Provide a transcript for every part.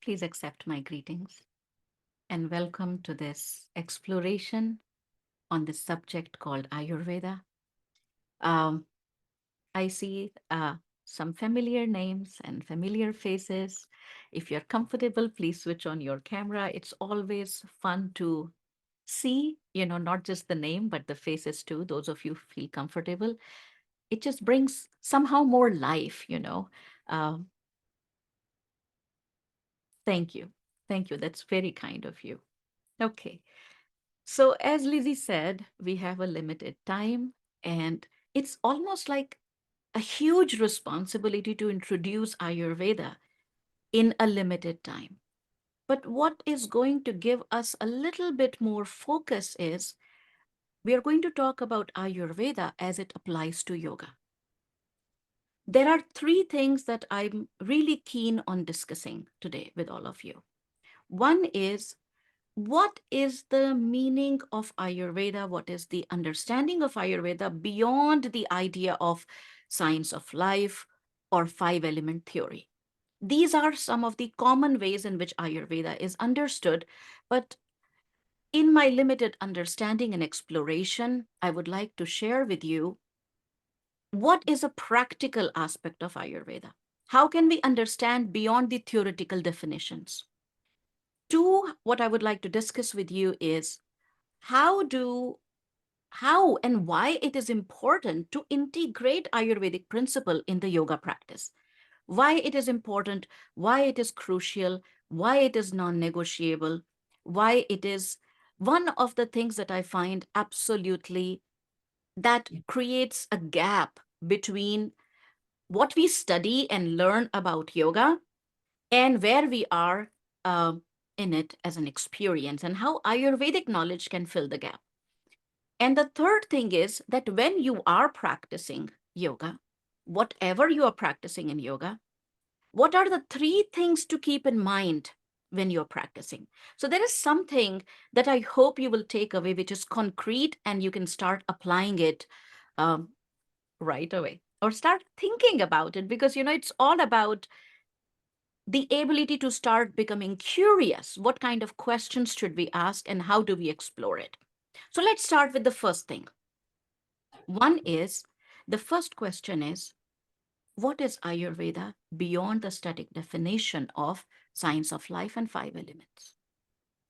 Please accept my greetings and welcome to this exploration on this subject called Ayurveda. Um, I see some familiar names and familiar faces. If you're comfortable, please switch on your camera. It's always fun to see, not just the name, but the faces too. Those of you who feel comfortable. It just brings somehow more life. Um, Thank you. Thank you. That's very kind of you. Okay. So, as Lizzie said, we have a limited time, and it's almost like a huge responsibility to introduce Ayurveda in a limited time. But what is going to give us a little bit more focus is we are going to talk about Ayurveda as it applies to yoga. There are three things that I'm really keen on discussing today with all of you. One is, what is the meaning of Ayurveda? What is the understanding of Ayurveda beyond the idea of science of life or five element theory? These are some of the common ways in which Ayurveda is understood. But in my limited understanding and exploration, I would like to share with you what is a practical aspect of Ayurveda. How can we understand beyond the theoretical definitions? Two, what I would like to discuss with you is how and why it is important to integrate Ayurvedic principle in the yoga practice. Why it is important, why it is crucial, why it is non-negotiable, why it is one of the things that I find absolutely that creates a gap between what we study and learn about yoga and where we are uh, in it as an experience, and how Ayurvedic knowledge can fill the gap. And the third thing is that when you are practicing yoga, whatever you are practicing in yoga, what are the three things to keep in mind when you're practicing? So there is something that I hope you will take away, which is concrete, and you can start applying it um, right away or start thinking about it, because, it's all about the ability to start becoming curious. What kind of questions should we ask and how do we explore it? So let's start with the first thing. The first question is, what is Ayurveda beyond the static definition of science of life and five elements?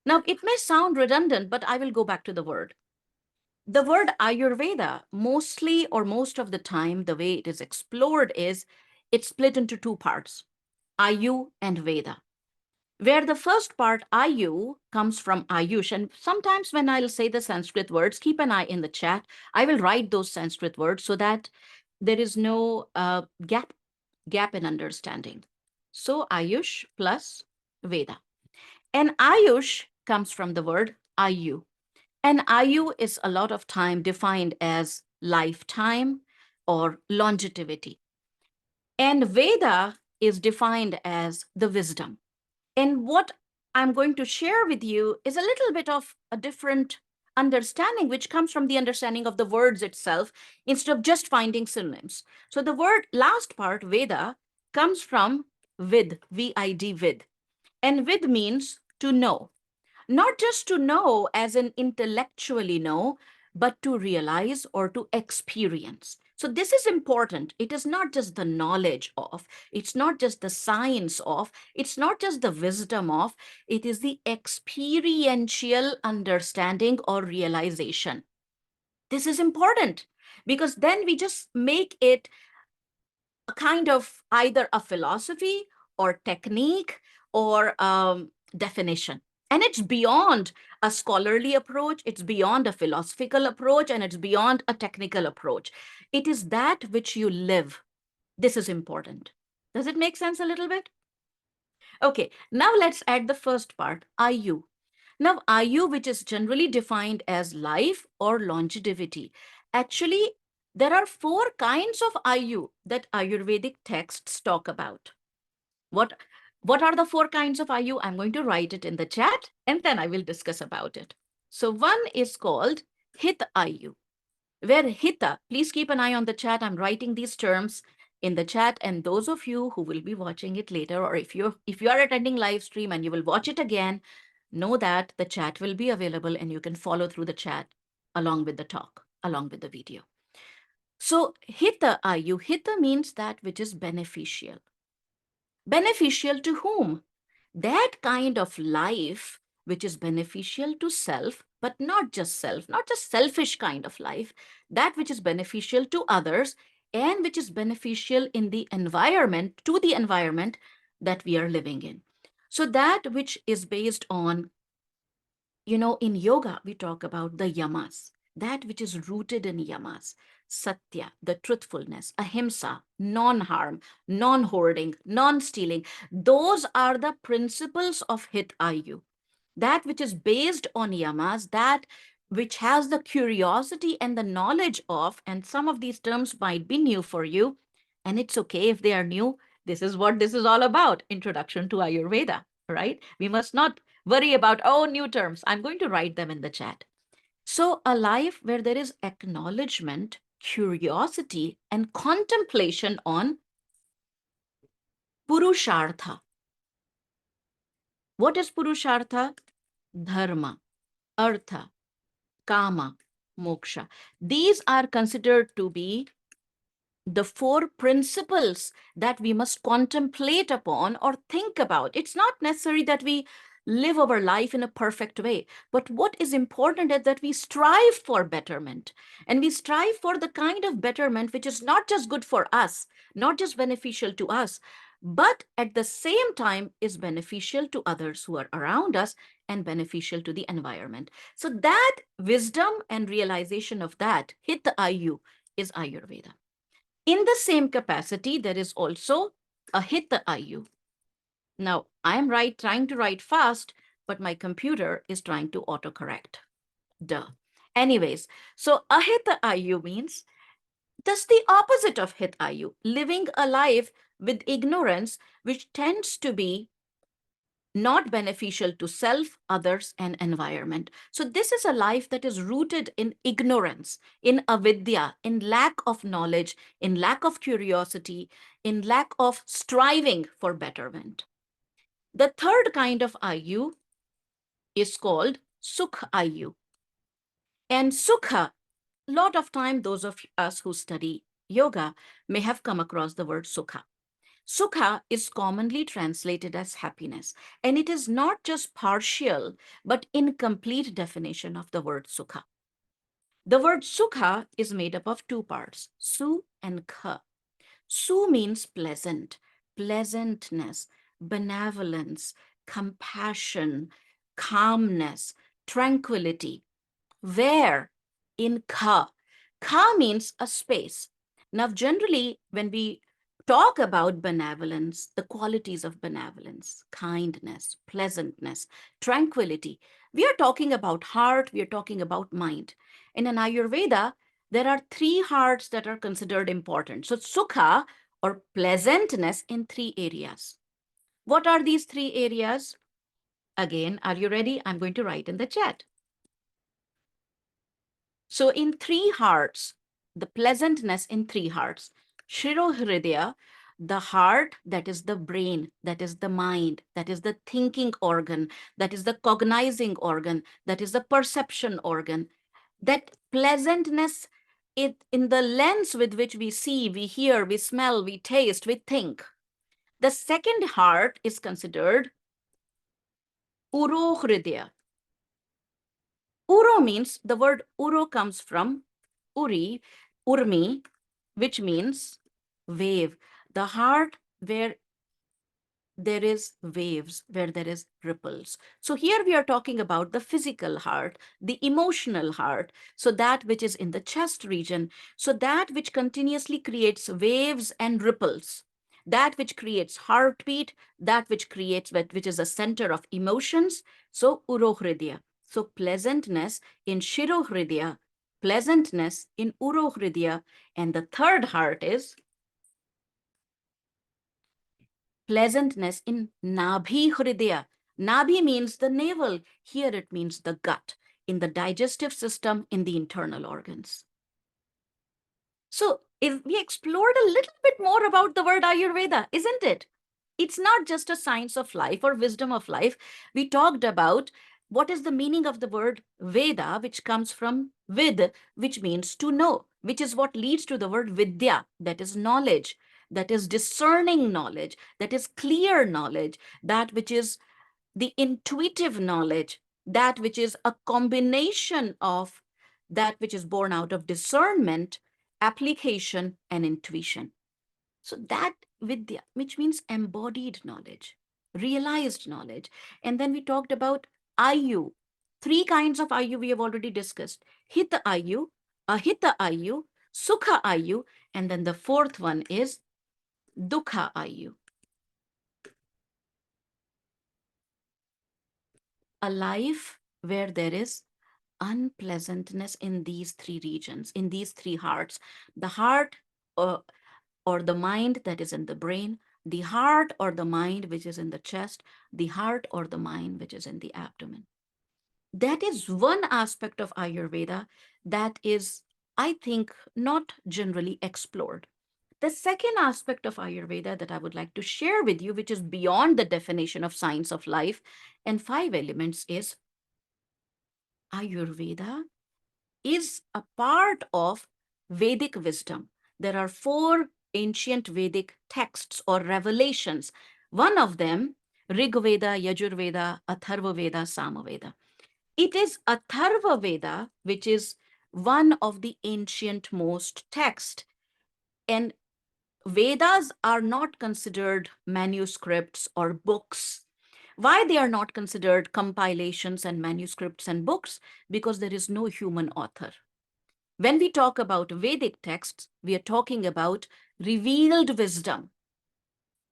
Now, it may sound redundant, but I will go back to the word. The word Ayurveda, mostly or most of the time, the way it is explored is it's split into two parts, Ayu and Veda, where the first part, Ayu, comes from Ayush. And sometimes when I'll say the Sanskrit words, keep an eye in the chat. I will write those Sanskrit words so that there is no gap in understanding. So Ayush plus Veda. And Ayush comes from the word Ayu. And Ayu is a lot of time defined as lifetime or longevity. And Veda is defined as the wisdom. And what I'm going to share with you is a little bit of a different understanding, which comes from the understanding of the words itself instead of just finding synonyms. So the word last part, Veda, comes from vid, V-I-D, vid. And vid means to know. Not just to know as in intellectually know, but to realize or to experience. So this is important. It is not just the knowledge of, it's not just the science of, it's not just the wisdom of, it is the experiential understanding or realization. This is important because then we just make it a kind of either a philosophy or technique or definition. And it's beyond a scholarly approach, it's beyond a philosophical approach, and it's beyond a technical approach. It is that which you live. This is important. Does it make sense a little bit? Okay, now let's add the first part, Ayu. Now, Ayu, which is generally defined as life or longevity, actually, there are four kinds of Ayu that Ayurvedic texts talk about. What, what are the four kinds of Ayu? I'm going to write it in the chat and then I will discuss about it. So one is called Hit Ayu, where Hita, please keep an eye on the chat. I'm writing these terms in the chat. And those of you who will be watching it later, or if you are attending live stream and you will watch it again, know that the chat will be available and you can follow through the chat along with the talk, along with the video. So hita ayu, hita means that which is beneficial. Beneficial to whom? That kind of life which is beneficial to self, but not just self, not just selfish kind of life, that which is beneficial to others and which is beneficial in the environment, to the environment that we are living in. So that which is based on, in yoga, we talk about the yamas, that which is rooted in yamas, satya, the truthfulness, ahimsa, non-harm, non-hoarding, non-stealing. Those are the principles of hit ayu. That which is based on yamas, that which has the curiosity and the knowledge of, and some of these terms might be new for you, and it's okay if they are new. This is what this is all about, Introduction to Ayurveda, right? We must not worry about, oh, new terms. I'm going to write them in the chat. So a life where there is acknowledgement, curiosity, and contemplation on purushartha. What is purushartha? Dharma, artha, kama, moksha. These are considered to be the four principles that we must contemplate upon or think about. It's not necessary that we live our life in a perfect way, but what is important is that we strive for betterment, and we strive for the kind of betterment which is not just good for us, not just beneficial to us, but at the same time is beneficial to others who are around us and beneficial to the environment. So that wisdom and realization of that, hit ayu, is Ayurveda. In the same capacity, there is also ahita ayu. Now, I'm trying to write fast, but my computer is trying to autocorrect. Duh. Anyways, so ahita ayu means just the opposite of hit ayu, living a life with ignorance, which tends to be not beneficial to self, others, and environment. So this is a life that is rooted in ignorance, in avidya, in lack of knowledge, in lack of curiosity, in lack of striving for betterment. The third kind of ayu is called sukh ayu. And sukha, a lot of time, those of us who study yoga may have come across the word sukha. Sukha is commonly translated as happiness, and it is not just partial, but incomplete definition of the word sukha. The word sukha is made up of two parts, su and kha. Su means pleasant, pleasantness, benevolence, compassion, calmness, tranquility. Where? In kha. Kha means a space. Now, generally, when we talk about benevolence, the qualities of benevolence, kindness, pleasantness, tranquility, we are talking about heart, we are talking about mind. And in Ayurveda, there are three hearts that are considered important. So, sukha or pleasantness in three areas. What are these three areas? Again, are you ready? I'm going to write in the chat. So in three hearts, the pleasantness in three hearts, Shirohridaya, the heart, that is the brain, that is the mind, that is the thinking organ, that is the cognizing organ, that is the perception organ, that pleasantness in the lens with which we see, we hear, we smell, we taste, we think. The second heart is considered Urohridaya. Uro means, the word uro comes from uri, urmi, which means wave. The heart where there is waves, where there is ripples. So here we are talking about the physical heart, the emotional heart, so that which is in the chest region, so that which continuously creates waves and ripples, that which creates heartbeat, that which creates, which is a center of emotions. So urohridaya. So pleasantness in shirohridaya, pleasantness in urohridaya, and the third heart is pleasantness in Nabhi Hridaya. Nabhi means the navel. Here it means the gut, in the digestive system, in the internal organs. So If we explored a little bit more about the word Ayurveda, isn't it? It's not just a science of life or wisdom of life. We talked about what is the meaning of the word Veda, which comes from Vid, which means to know, which is what leads to the word Vidya, that is knowledge, that is discerning knowledge, that is clear knowledge, that which is the intuitive knowledge, that which is a combination of that which is born out of discernment, application, and intuition. So that vidya, which means embodied knowledge, realized knowledge. And then we talked about Ayu. Three kinds of Ayu we have already discussed. Hita Ayu, Ahita Ayu, Sukha Ayu, and then the fourth one is Dukha Ayu. A life where there is unpleasantness in these three regions, in these three hearts. The heart or the mind that is in the brain, the heart or the mind which is in the chest, the heart or the mind which is in the abdomen. That is one aspect of Ayurveda that is, I think, not generally explored. The second aspect of Ayurveda that I would like to share with you, which is beyond the definition of science of life and five elements, is Ayurveda is a part of Vedic wisdom. There are four ancient Vedic texts or revelations. One of them, Rig Veda, Yajur Veda, Atharva Veda, Samaveda. It is Atharva Veda, which is one of the ancient most text. And Vedas are not considered manuscripts or books. Why they are not considered compilations and manuscripts and books? Because there is no human author. When we talk about Vedic texts, we are talking about revealed wisdom,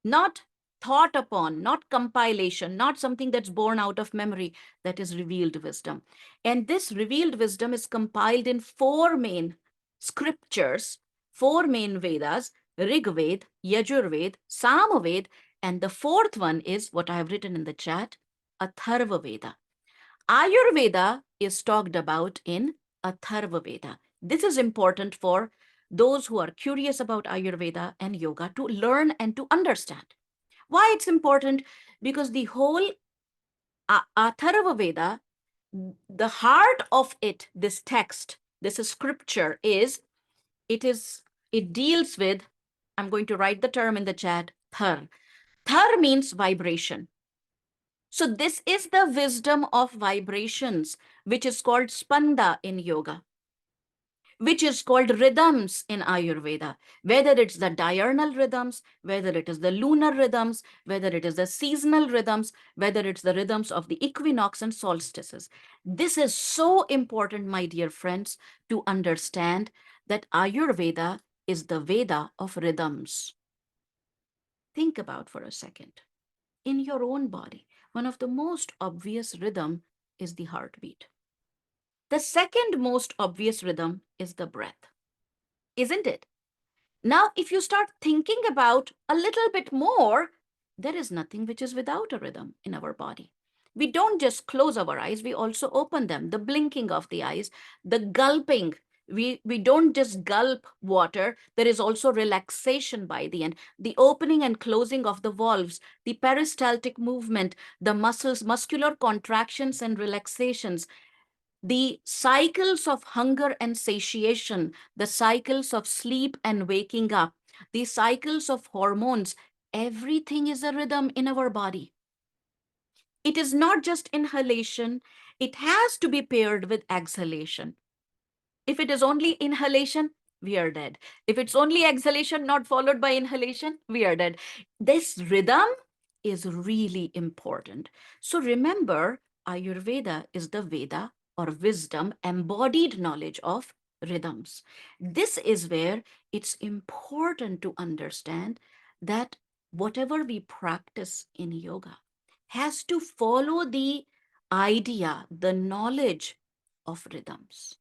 not thought upon, not compilation, not something that's born out of memory, that is revealed wisdom. And this revealed wisdom is compiled in four main scriptures, four main Vedas, Rig Veda, Yajur Veda, Samaveda, and the fourth one is what I have written in the chat, Atharva Veda. Ayurveda is talked about in Atharva Veda. This is important for those who are curious about Ayurveda and yoga to learn and to understand. Why it's important? Because the whole Atharva Veda, the heart of it, this text, this scripture it deals with, I'm going to write the term in the chat, thar. Thar means vibration. So this is the wisdom of vibrations, which is called spanda in yoga, which is called rhythms in Ayurveda, whether it's the diurnal rhythms, whether it is the lunar rhythms, whether it is the seasonal rhythms, whether it's the rhythms of the equinox and solstices. This is so important, my dear friends, to understand that Ayurveda is the Veda of rhythms. Think about for a second. In your own body, one of the most obvious rhythm is the heartbeat. The second most obvious rhythm is the breath, isn't it? Now, if you start thinking about a little bit more, there is nothing which is without a rhythm in our body. We don't just close our eyes, we also open them. The blinking of the eyes, the gulping. We don't just gulp water, there is also relaxation by the end. The opening and closing of the valves, the peristaltic movement, the muscles, muscular contractions and relaxations, the cycles of hunger and satiation, the cycles of sleep and waking up, the cycles of hormones, everything is a rhythm in our body. It is not just inhalation, it has to be paired with exhalation. If it is only inhalation, we are dead. If it's only exhalation not followed by inhalation, we are dead. This rhythm is really important. So remember, Ayurveda is the Veda or wisdom, embodied knowledge of rhythms. This is where it's important to understand that whatever we practice in yoga has to follow the idea, the knowledge of rhythms.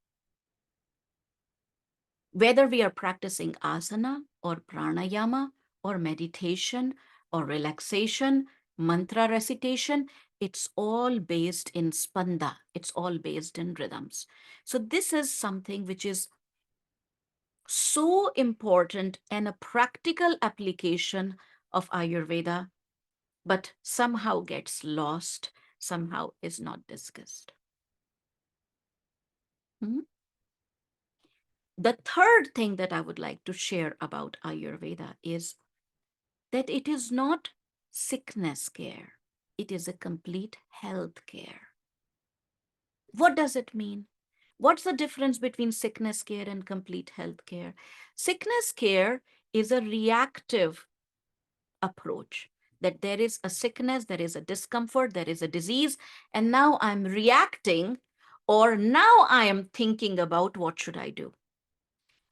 Whether we are practicing asana or pranayama or meditation or relaxation, mantra recitation, it's all based in spanda. It's all based in rhythms. So this is something which is so important and a practical application of Ayurveda, but somehow gets lost, somehow is not discussed. Hmm? The third thing that I would like to share about Ayurveda is that it is not sickness care, it is a complete health care. What does it mean? What's the difference between sickness care and complete health care? Sickness care is a reactive approach, that there is a sickness, there is a discomfort, there is a disease, and now I'm reacting, or now I am thinking about what should I do.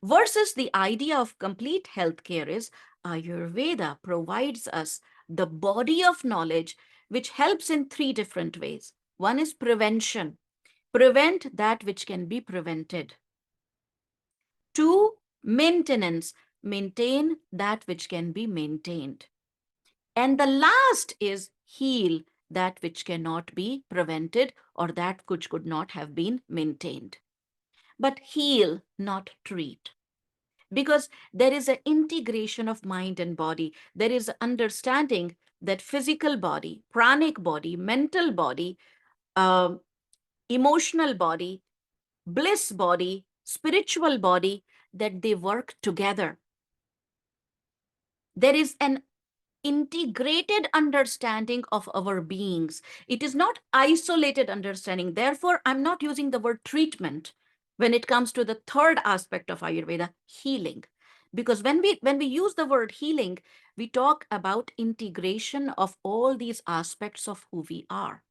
Versus the idea of complete healthcare is Ayurveda provides us the body of knowledge which helps in three different ways. One is prevention, prevent that which can be prevented. Two, maintenance, maintain that which can be maintained. And the last is heal that which cannot be prevented or that which could not have been maintained. But heal, not treat. Because there is an integration of mind and body. There is an understanding that physical body, pranic body, mental body, uh, emotional body, bliss body, spiritual body, that they work together. There is an integrated understanding of our beings. It is not isolated understanding. Therefore, I'm not using the word treatment when it comes to the third aspect of Ayurveda, healing. Because when we use the word healing, we talk about integration of all these aspects of who we are,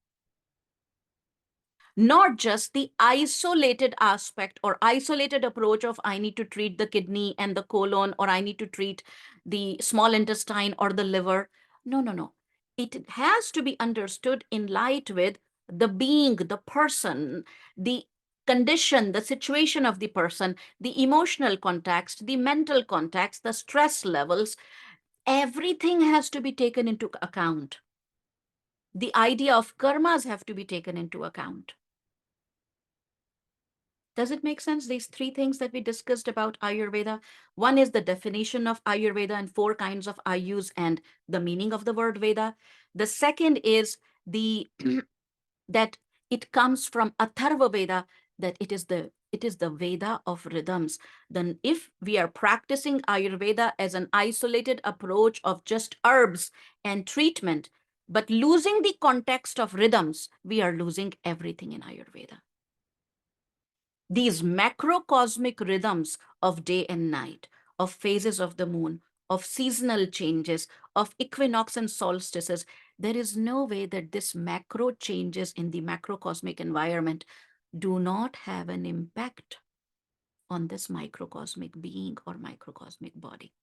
not just the isolated aspect or isolated approach of I need to treat the kidney and the colon, or I need to treat the small intestine or the liver. No, no, no. It has to be understood in light with the being, the person, the condition, the situation of the person, the emotional context, the mental context, the stress levels. Everything has to be taken into account. The idea of karmas have to be taken into account. Does it make sense? These three things that we discussed about Ayurveda. One is the definition of Ayurveda and four kinds of Ayus and the meaning of the word Veda. The second is the that it comes from Atharva Veda, that it is the Veda of rhythms. Then if we are practicing Ayurveda as an isolated approach of just herbs and treatment, but losing the context of rhythms, we are losing everything in Ayurveda. These macrocosmic rhythms of day and night, of phases of the moon, of seasonal changes, of equinox and solstices, there is no way that this macro changes in the macrocosmic environment do not have an impact on this microcosmic being or microcosmic body.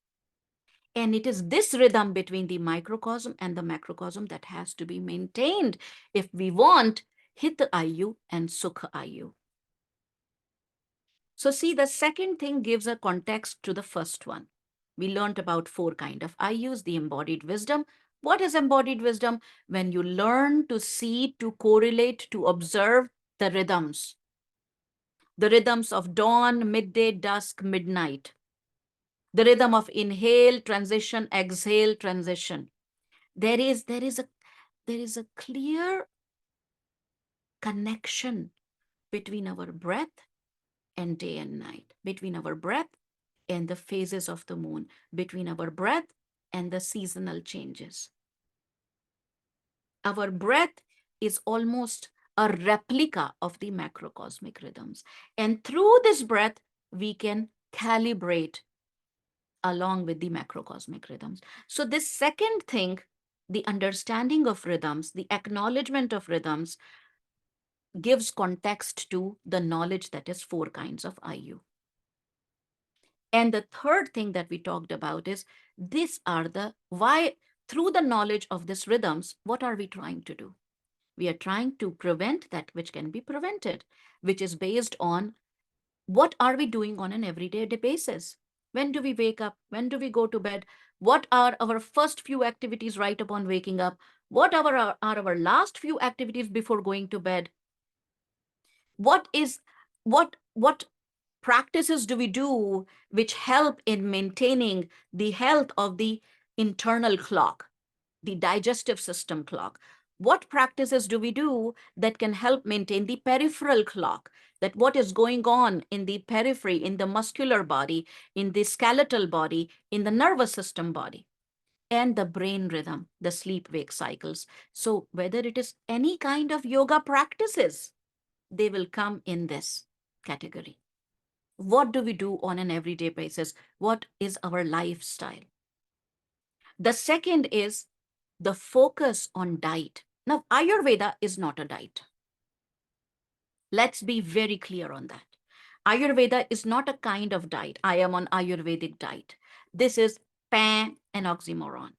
And it is this rhythm between the microcosm and the macrocosm that has to be maintained if we want Hit Ayu and Sukha Ayu. So see, the second thing gives a context to the first one. We learned about four kind of Ayus, the embodied wisdom. What is embodied wisdom? When you learn to see, to correlate, to observe the rhythms. The rhythms of dawn, midday, dusk, midnight. The rhythm of inhale, transition, exhale, transition. There is a clear connection between our breath and day and night, between our breath and the phases of the moon, between our breath and the seasonal changes. Our breath is almost a replica of the macrocosmic rhythms. And through this breath, we can calibrate along with the macrocosmic rhythms. So this second thing, the understanding of rhythms, the acknowledgement of rhythms, gives context to the knowledge that is four kinds of Ayu. And the third thing that we talked about is these are the why, through the knowledge of these rhythms, what are we trying to do? We are trying to prevent that which can be prevented, which is based on what are we doing on an everyday basis? When do we wake up? When do we go to bed? What are our first few activities right upon waking up? What are our last few activities before going to bed? What practices do we do which help in maintaining the health of the internal clock, the digestive system clock? What practices do we do that can help maintain the peripheral clock? That what is going on in the periphery, in the muscular body, in the skeletal body, in the nervous system body, and the brain rhythm, the sleep-wake cycles. So whether it is any kind of yoga practices, they will come in this category. What do we do on an everyday basis? What is our lifestyle? The second is the focus on diet. Now, Ayurveda is not a diet. Let's be very clear on that. Ayurveda is not a kind of diet. I am on Ayurvedic diet. This is an oxymoron.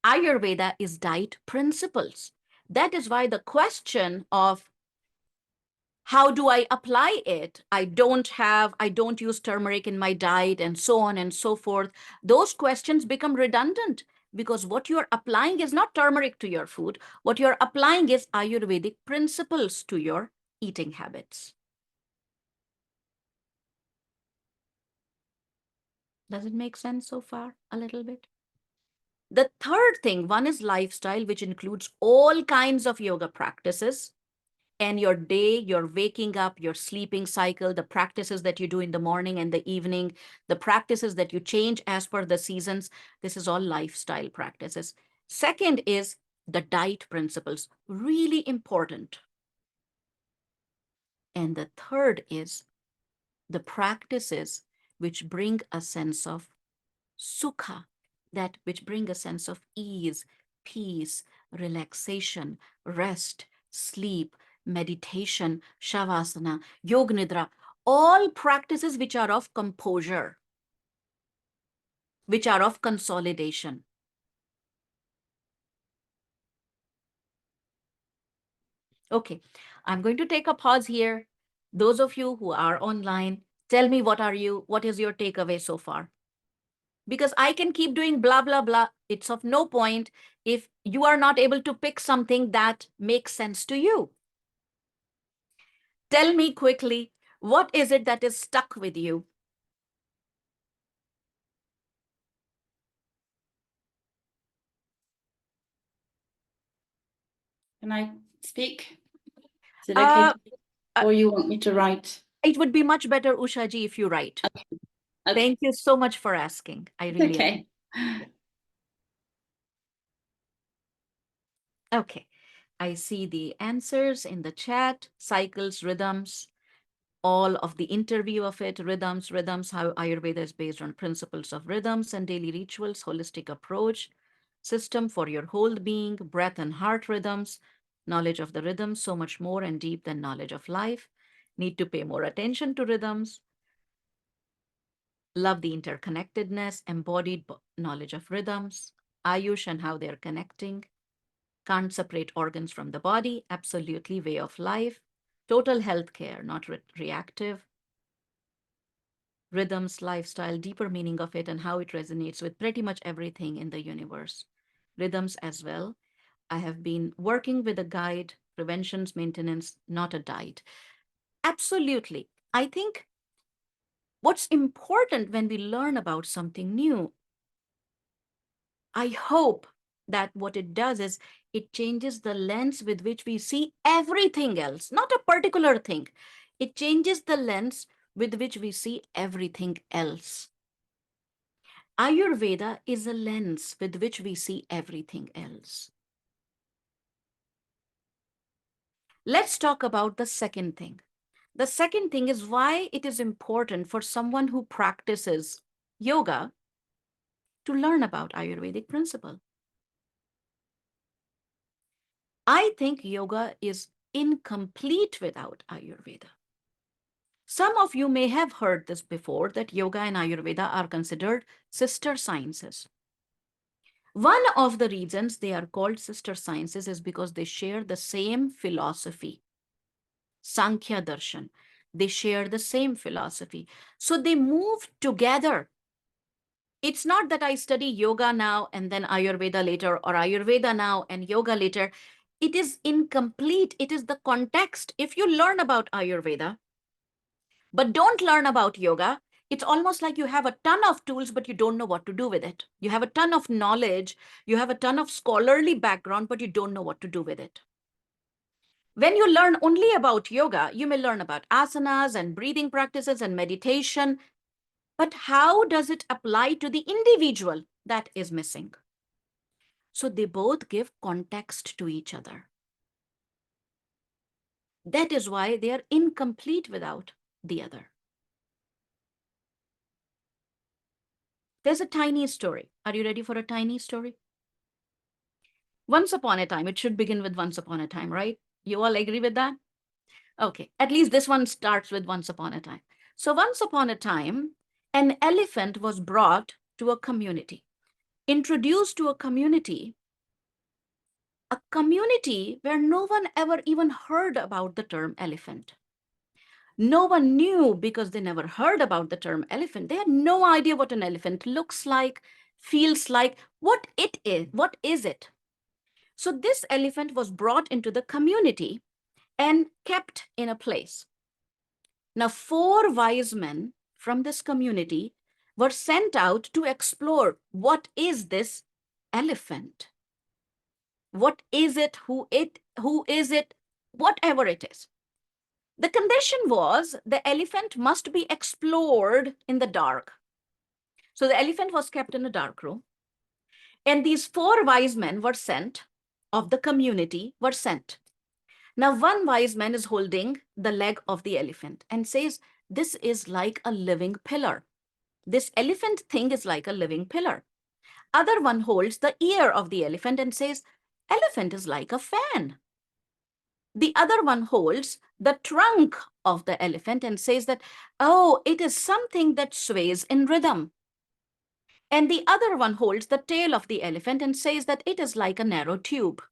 Ayurveda is diet principles. That is why the question of how do I apply it? I don't use turmeric in my diet and so on and so forth. Those questions become redundant because what you're applying is not turmeric to your food. What you're applying is Ayurvedic principles to your eating habits. Does it make sense so far? A little bit? The third thing, one is lifestyle, which includes all kinds of yoga practices. And your day, your waking up, your sleeping cycle, the practices that you do in the morning and the evening, the practices that you change as per the seasons, this is all lifestyle practices. Second is the diet principles, really important. And the third is the practices which bring a sense of sukha, that which bring a sense of ease, peace, relaxation, rest, sleep, meditation, shavasana, yoga nidra, all practices which are of composure, which are of consolidation. Okay, I'm going to take a pause here. Those of you who are online, tell me what is your takeaway so far? Because I can keep doing blah, blah, blah. It's of no point if you are not able to pick something that makes sense to you. Tell me quickly, what is it that is stuck with you? Can I speak? Is it okay? Or you want me to write? It would be much better, Ushaji, if you write. Okay. Okay. Thank you so much for asking. I really Okay. Okay. I see the answers in the chat, cycles, rhythms, all of the interview of it, rhythms, how Ayurveda is based on principles of rhythms and daily rituals, holistic approach, system for your whole being, breath and heart rhythms, knowledge of the rhythms, so much more and deep than knowledge of life. Need to pay more attention to rhythms. Love the interconnectedness, embodied knowledge of rhythms, Ayush and how they're connecting. Can't separate organs from the body, absolutely way of life. Total health care, not reactive. Rhythms, lifestyle, deeper meaning of it and how it resonates with pretty much everything in the universe. Rhythms as well. I have been working with a guide, preventions, maintenance, not a diet. Absolutely. I think what's important when we learn about something new, I hope that what it does is it changes the lens with which we see everything else, not a particular thing. It changes the lens with which we see everything else. Ayurveda is a lens with which we see everything else. Let's talk about the second thing. The second thing is why it is important for someone who practices yoga to learn about Ayurvedic principle. I think yoga is incomplete without Ayurveda. Some of you may have heard this before, that yoga and Ayurveda are considered sister sciences. One of the reasons they are called sister sciences is because they share the same philosophy, Sankhya Darshan. They share the same philosophy. So they move together. It's not that I study yoga now and then Ayurveda later, or Ayurveda now and yoga later. It is incomplete. It is the context. If you learn about Ayurveda, but don't learn about yoga, it's almost like you have a ton of tools, but you don't know what to do with it. You have a ton of knowledge, you have a ton of scholarly background, but you don't know what to do with it. When you learn only about yoga, you may learn about asanas and breathing practices and meditation, but how does it apply to the individual? That is missing. So they both give context to each other. That is why they are incomplete without the other. There's a tiny story. Are you ready for a tiny story? Once upon a time, it should begin with once upon a time, right? You all agree with that? Okay, at least this one starts with once upon a time. So once upon a time, an elephant was brought to a community, introduced to a community where no one ever even heard about the term elephant. No one knew because they never heard about the term elephant. They had no idea what an elephant looks like, feels like, what it is, what is it? So this elephant was brought into the community and kept in a place. Now, 4 wise men from this community were sent out to explore what is this elephant? What is it? Who is it? Whatever it is. The condition was the elephant must be explored in the dark. So the elephant was kept in a dark room. And these 4 wise men were sent, of the community were sent. Now, one wise man is holding the leg of the elephant and says, this is like a living pillar. This elephant thing is like a living pillar. Other one holds the ear of the elephant and says, elephant is like a fan. The other one holds the trunk of the elephant and says that, oh, it is something that sways in rhythm. And the other one holds the tail of the elephant and says that it is like a narrow tube.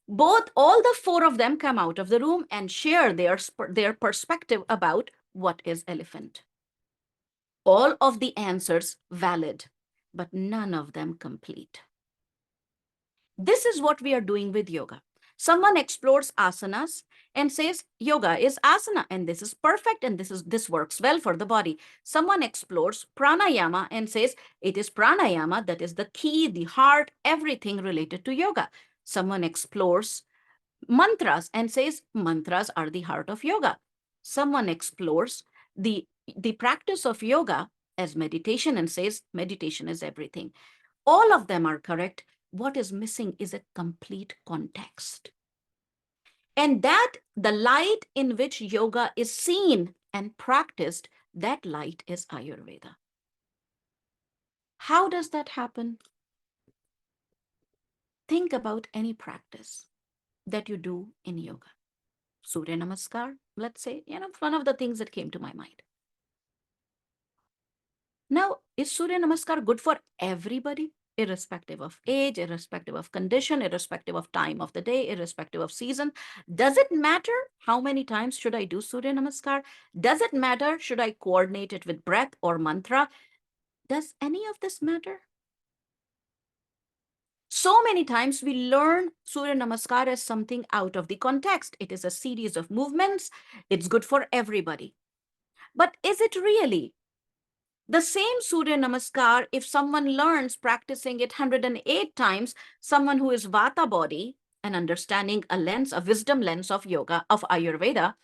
All the 4 of them come out of the room and share their perspective about what is elephant. All of the answers valid, but none of them complete. This is what we are doing with yoga. Someone explores asanas and says yoga is asana and this is perfect and this works well for the body. Someone explores pranayama and says it is pranayama that is the key, the heart, everything related to yoga. Someone explores mantras and says mantras are the heart of yoga. Someone explores the practice of yoga as meditation and says meditation is everything. All of them are correct. What is missing is a complete context. And that the light in which yoga is seen and practiced, that light is Ayurveda. How does that happen? Think about any practice that you do in yoga. Surya Namaskar, let's say, one of the things that came to my mind. Now, is Surya Namaskar good for everybody? Irrespective of age, irrespective of condition, irrespective of time of the day, irrespective of season. Does it matter how many times should I do Surya Namaskar? Does it matter should I coordinate it with breath or mantra? Does any of this matter? So many times we learn Surya Namaskar as something out of the context. It is a series of movements. It's good for everybody. But is it really? The same Surya Namaskar, if someone learns practicing it 108 times, someone who is Vata body and understanding a wisdom lens of yoga, of Ayurveda,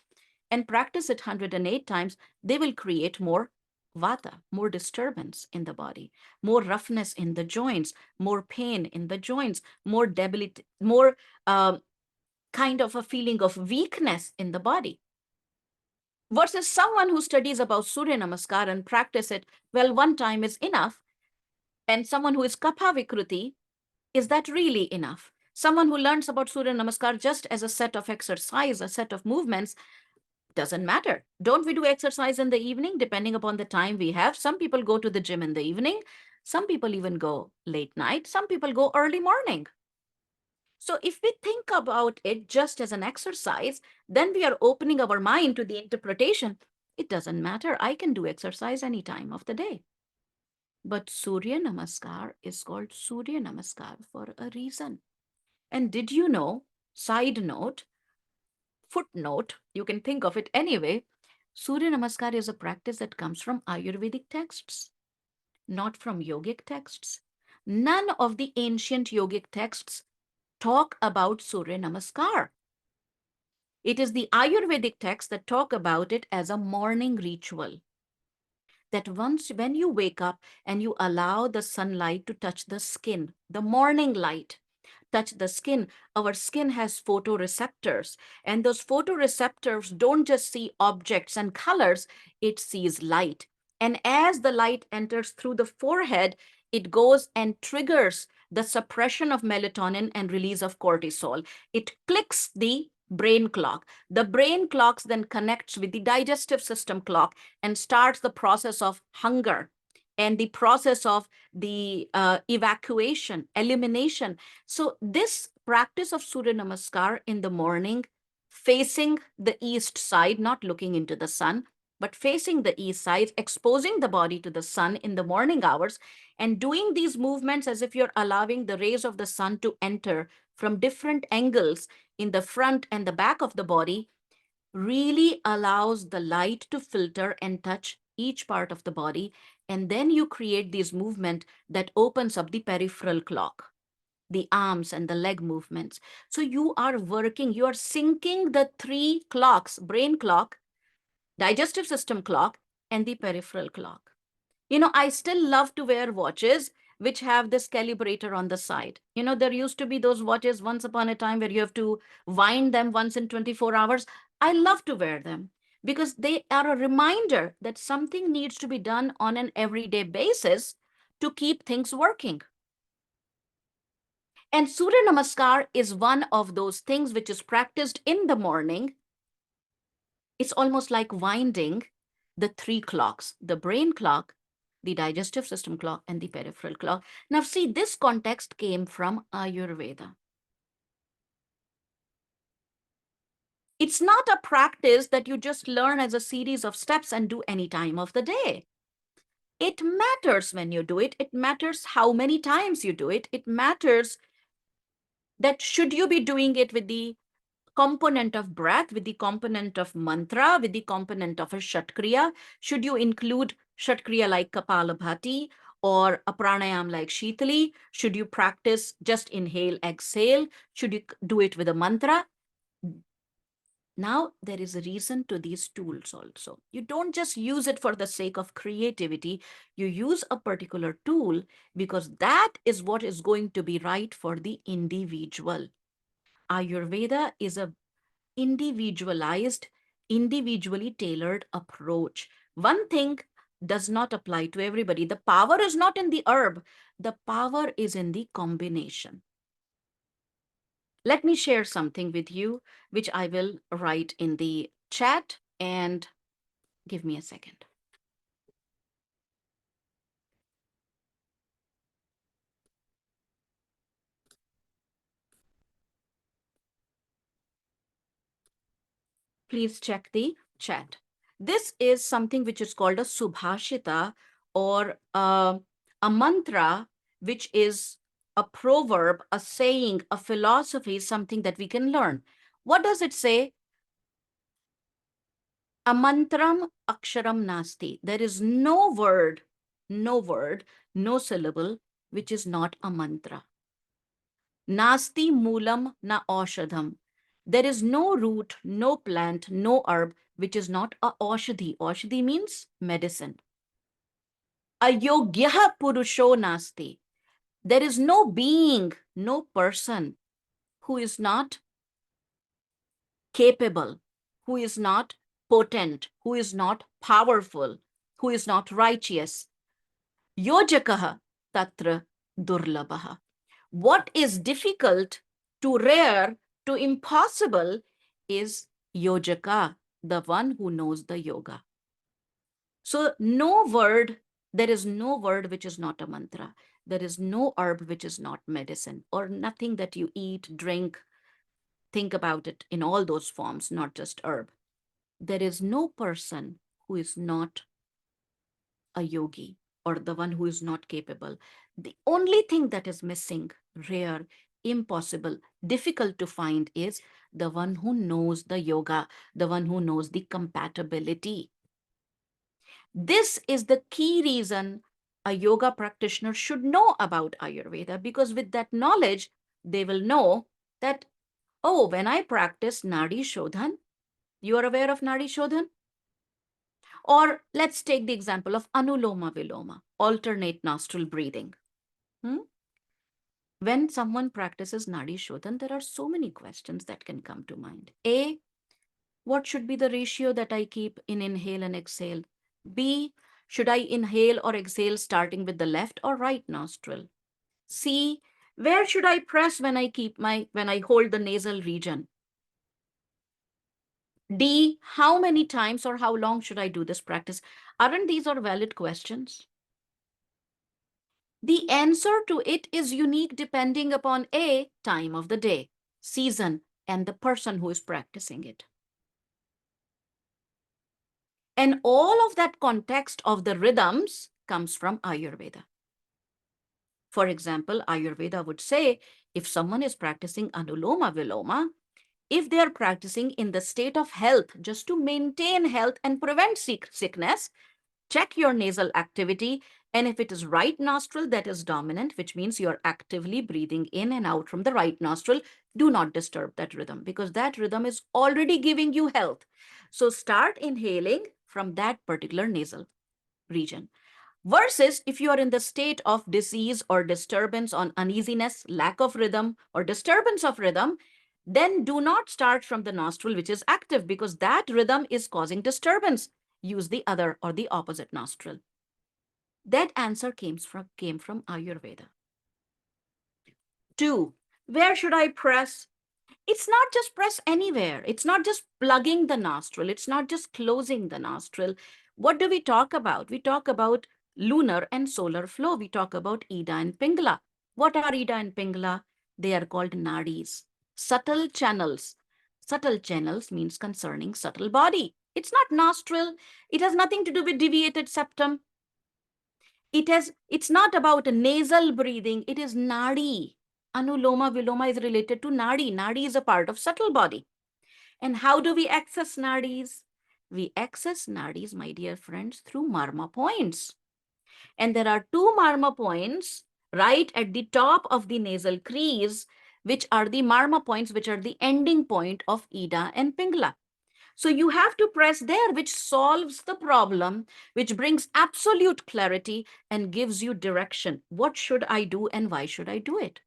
and practice it 108 times, they will create more Vata, more disturbance in the body, more roughness in the joints, more pain in the joints, more debility, more kind of a feeling of weakness in the body. Versus someone who studies about Surya Namaskar and practice it, well, one time is enough. And someone who is Kapha Vikruti, is that really enough? Someone who learns about Surya Namaskar just as a set of exercise, a set of movements, doesn't matter. Don't we do exercise in the evening, depending upon the time we have? Some people go to the gym in the evening. Some people even go late night. Some people go early morning. So if we think about it just as an exercise, then we are opening our mind to the interpretation. It doesn't matter. I can do exercise any time of the day. But Surya Namaskar is called Surya Namaskar for a reason. And did you know, side note, footnote, you can think of it anyway. Surya Namaskar is a practice that comes from Ayurvedic texts, not from yogic texts. None of the ancient yogic texts talk about Surya Namaskar. It is the Ayurvedic texts that talk about it as a morning ritual. That once when you wake up and you allow the sunlight to touch the skin, the morning light, touch the skin, our skin has photoreceptors. And those photoreceptors don't just see objects and colors, it sees light. And as the light enters through the forehead, it goes and triggers the suppression of melatonin and release of cortisol. It clicks the brain clock. The brain clocks then connects with the digestive system clock and starts the process of hunger and the process of the evacuation, elimination. So this practice of Surya Namaskar in the morning, facing the east side, not looking into the sun, but facing the east side, exposing the body to the sun in the morning hours, and doing these movements as if you're allowing the rays of the sun to enter from different angles in the front and the back of the body, really allows the light to filter and touch each part of the body. And then you create this movement that opens up the peripheral clock, the arms and the leg movements. So you are working, you are syncing the three clocks: brain clock, digestive system clock, and the peripheral clock. I still love to wear watches which have this calibrator on the side. There used to be those watches once upon a time where you have to wind them once in 24 hours. I love to wear them because they are a reminder that something needs to be done on an everyday basis to keep things working. And Surya Namaskar is one of those things which is practiced in the morning. It's almost like winding the three clocks: the brain clock, the digestive system clock, and the peripheral clock. Now, see, this context came from Ayurveda. It's not a practice that you just learn as a series of steps and do any time of the day. It matters when you do it. It matters how many times you do it. It matters that should you be doing it with the component of breath, with the component of mantra, with the component of a shatkriya? Should you include shatkriya like Kapalabhati or a pranayam like Shitali? Should you practice just inhale, exhale? Should you do it with a mantra? Now, there is a reason to these tools also. You don't just use it for the sake of creativity. You use a particular tool because that is what is going to be right for the individual. Ayurveda is a individualized, individually tailored approach. One thing does not apply to everybody. The power is not in the herb, the power is in the combination. Let me share something with you, which I will write in the chat, and give me a second. Please check the chat. This is something which is called a subhashita, or a mantra, which is a proverb, a saying, a philosophy, something that we can learn. What does it say? Amantram aksharam nasti. There is no word, no syllable, which is not a mantra. Nasti moolam na aushadham. There is no root, no plant, no herb, which is not a aushadhi. Aushadhi means medicine. Ayogyaha purusho nasti. There is no being, no person who is not capable, who is not potent, who is not powerful, who is not righteous. Yojakaha tatra durlabaha. What is difficult to rare to impossible is yojaka, the one who knows the yoga. So there is no word which is not a mantra. There is no herb which is not medicine, or nothing that you eat, drink. Think about it in all those forms, not just herb. There is no person who is not a yogi or the one who is not capable. The only thing that is missing, rare, impossible, difficult to find is the one who knows the yoga, the one who knows the compatibility. This is the key reason a yoga practitioner should know about Ayurveda, because with that knowledge, they will know that, oh, when I practice Nadi Shodhan, you are aware of Nadi Shodhan? Or let's take the example of Anuloma Viloma, alternate nostril breathing. When someone practices Nadi Shodhan, there are so many questions that can come to mind. A, what should be the ratio that I keep in inhale and exhale? B, should I inhale or exhale starting with the left or right nostril? C, where should I press when I hold the nasal region? D, how many times or how long should I do this practice? Aren't these all valid questions? The answer to it is unique depending upon A, time of the day, season, and the person who is practicing it. And all of that context of the rhythms comes from Ayurveda. For example, Ayurveda would say, if someone is practicing Anuloma Viloma, if they are practicing in the state of health, just to maintain health and prevent sickness, check your nasal activity. And if it is right nostril that is dominant, which means you're actively breathing in and out from the right nostril, do not disturb that rhythm, because that rhythm is already giving you health. So start inhaling from that particular nasal region. Versus if you are in the state of disease or disturbance on uneasiness, lack of rhythm, or disturbance of rhythm, then do not start from the nostril which is active, because that rhythm is causing disturbance. Use the other or the opposite nostril. That answer came from Ayurveda. 2, where should I press? It's not just press anywhere. It's not just plugging the nostril. It's not just closing the nostril. What do we talk about? We talk about lunar and solar flow. We talk about Ida and Pingala. What are Ida and Pingala? They are called nadis, subtle channels. Subtle channels means concerning subtle body. It's not nostril. It has nothing to do with deviated septum. It's not about nasal breathing. It is nadi. Anuloma Viloma is related to nadi. Nadi is a part of subtle body. And how do we access nadis? We access nadis, my dear friends, through marma points. And there are 2 marma points right at the top of the nasal crease, which are the marma points, which are the ending point of Ida and Pingala. So you have to press there, which solves the problem, which brings absolute clarity and gives you direction. What should I do and why should I do it?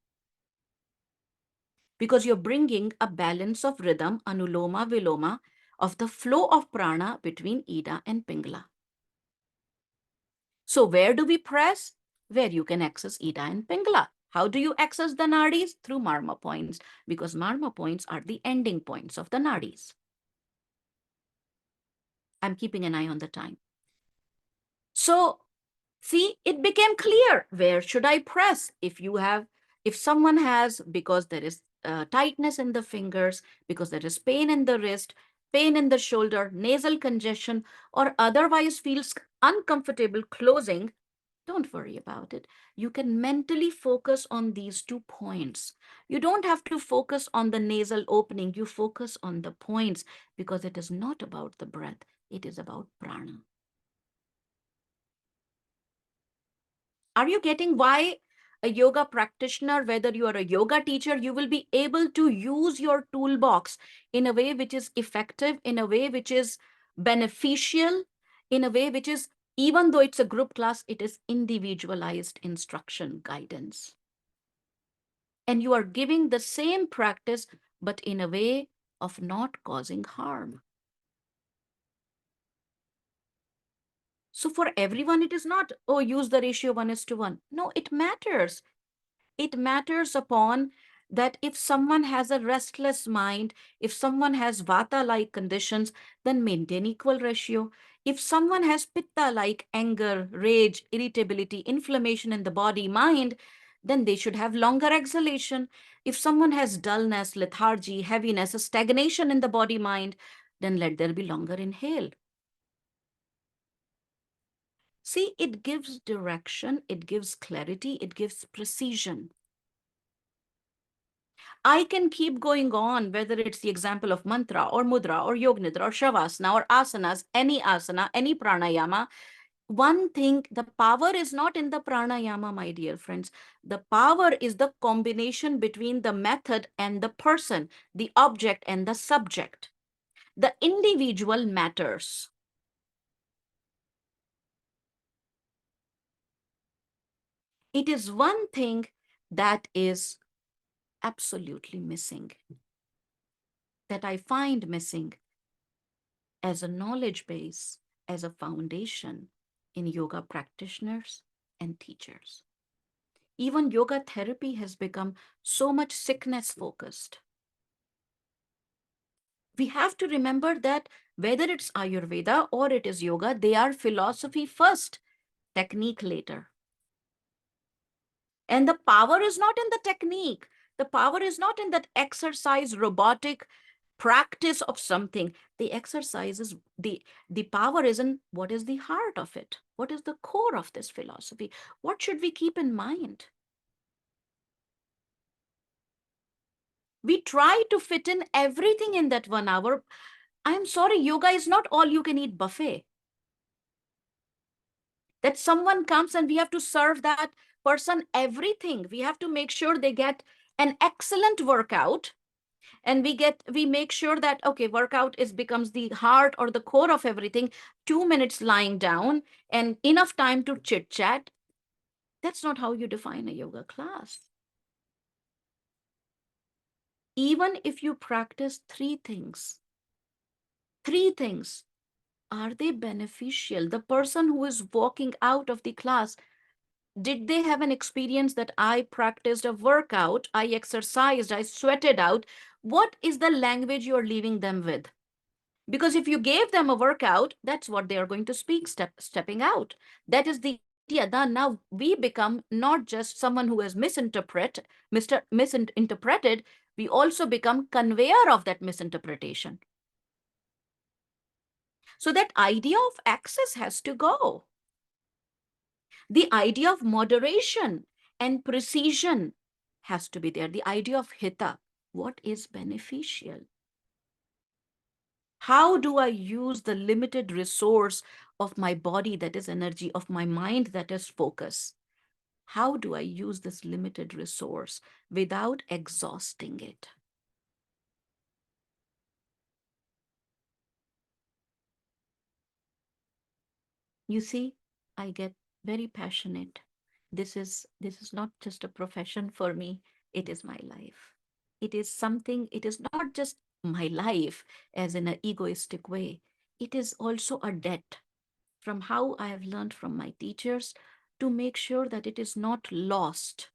Because you're bringing a balance of rhythm, anuloma viloma, of the flow of prana between Ida and Pingala. So where do we press? Where you can access Ida and Pingala. How do you access the nadis? Through marma points, because marma points are the ending points of the nadis. I'm keeping an eye on the time. So see, it became clear. Where should I press? If someone has, because there is tightness in the fingers, because there is pain in the wrist, pain in the shoulder, nasal congestion, or otherwise feels uncomfortable closing, don't worry about it. You can mentally focus on these 2 points. You don't have to focus on the nasal opening. You focus on the points, because it is not about the breath. It is about prana. Are you getting why a yoga practitioner, whether you are a yoga teacher, you will be able to use your toolbox in a way which is effective, in a way which is beneficial, in a way which is, even though it's a group class, it is individualized instruction guidance. And you are giving the same practice, but in a way of not causing harm. So for everyone, it is not, oh, use the ratio 1:1. No, it matters. It matters upon that if someone has a restless mind, if someone has vata-like conditions, then maintain equal ratio. If someone has pitta-like anger, rage, irritability, inflammation in the body, mind, then they should have longer exhalation. If someone has dullness, lethargy, heaviness, a stagnation in the body, mind, then let there be longer inhale. See, it gives direction, it gives clarity, it gives precision. I can keep going on, whether it's the example of mantra or mudra or yoga nidra or shavasana or asanas, any asana, any pranayama. One thing, the power is not in the pranayama, my dear friends. The power is the combination between the method and the person, the object and the subject. The individual matters. It is one thing that is absolutely missing, that I find missing as a knowledge base, as a foundation in yoga practitioners and teachers. Even yoga therapy has become so much sickness focused. We have to remember that whether it's Ayurveda or it is yoga, they are philosophy first, technique later. And the power is not in the technique. The power is not in that exercise, robotic practice of something. The exercise is the power is in what is the heart of it? What is the core of this philosophy? What should we keep in mind? We try to fit in everything in that 1 hour. I'm sorry, yoga is not all you can eat buffet. That someone comes and we have to serve that person everything. We have to make sure they get an excellent workout, and we make sure that, okay, workout becomes the heart or the core of everything. 2 minutes lying down and enough time to chit chat. That's not how you define a yoga class. Even if you practice three things, are they beneficial? The person who is walking out of the class, did they have an experience that I practiced a workout, I exercised, I sweated out? What is the language you're leaving them with? Because if you gave them a workout, that's what they are going to speak, stepping out. That is the idea. Now we become not just someone who has misinterpreted, we also become conveyor of that misinterpretation. So that idea of access has to go. The idea of moderation and precision has to be there. The idea of hita, what is beneficial? How do I use the limited resource of my body, that is energy, of my mind, that is focus? How do I use this limited resource without exhausting it? You see, I get very passionate. This is not just a profession for me, it is my life. It is something, it is not just my life as in an egoistic way. It is also a debt from how I have learned from my teachers to make sure that it is not lost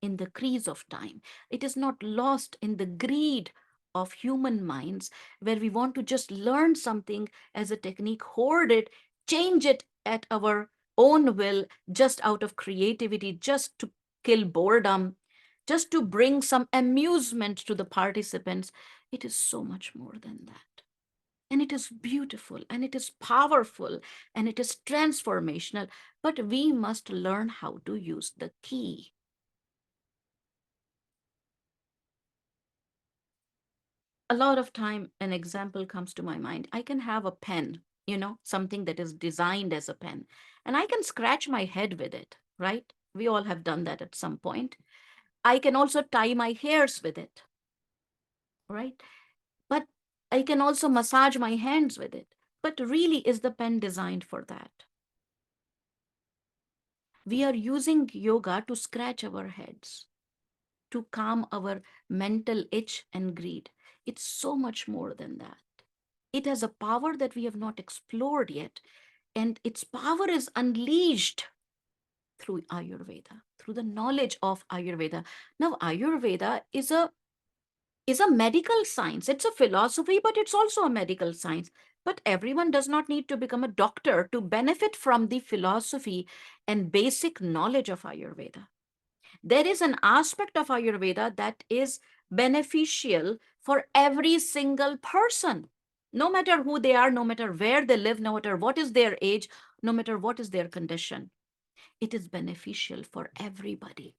in the crease of time. It is not lost in the greed of human minds, where we want to just learn something as a technique, hoard it, change it at our own will, just out of creativity, just to kill boredom, just to bring some amusement to the participants. It is so much more than that. And it is beautiful, and it is powerful, and it is transformational. But we must learn how to use the key. A lot of time, an example comes to my mind. I can have a pen, something that is designed as a pen, and I can scratch my head with it, right? We all have done that at some point. I can also tie my hairs with it, right? But I can also massage my hands with it. But really, is the pen designed for that? We are using yoga to scratch our heads, to calm our mental itch and greed. It's so much more than that. It has a power that we have not explored yet. And its power is unleashed through Ayurveda, through the knowledge of Ayurveda. Now, Ayurveda is a medical science. It's a philosophy, but it's also a medical science. But everyone does not need to become a doctor to benefit from the philosophy and basic knowledge of Ayurveda. There is an aspect of Ayurveda that is beneficial for every single person, no matter who they are, no matter where they live, no matter what is their age, no matter what is their condition. It is beneficial for everybody.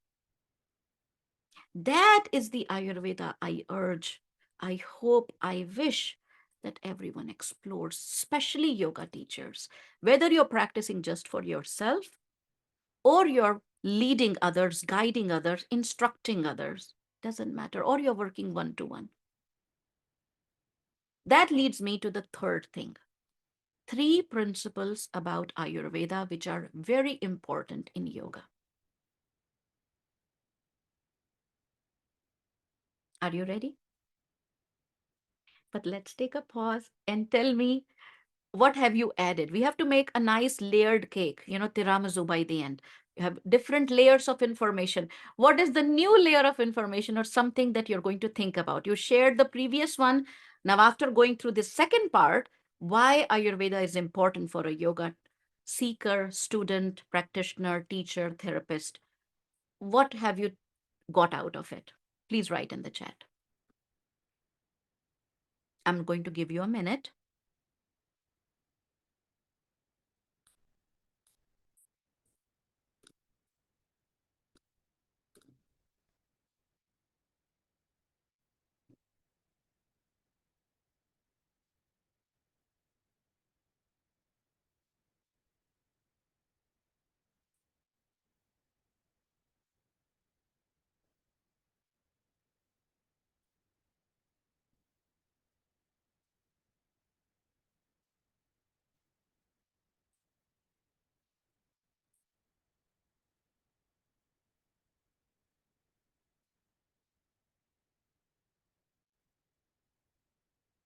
That is the Ayurveda I urge, I hope, I wish that everyone explores, especially yoga teachers, whether you're practicing just for yourself or you're leading others, guiding others, instructing others, doesn't matter, or you're working one-to-one. That leads me to the third thing. 3 principles about Ayurveda which are very important in yoga. Are you ready? But let's take a pause and tell me, what have you added? We have to make a nice layered cake, tiramisu by the end. You have different layers of information. What is the new layer of information or something that you're going to think about? You shared the previous one. Now, after going through the second part, why Ayurveda is important for a yoga seeker, student, practitioner, teacher, therapist, what have you got out of it? Please write in the chat. I'm going to give you a minute.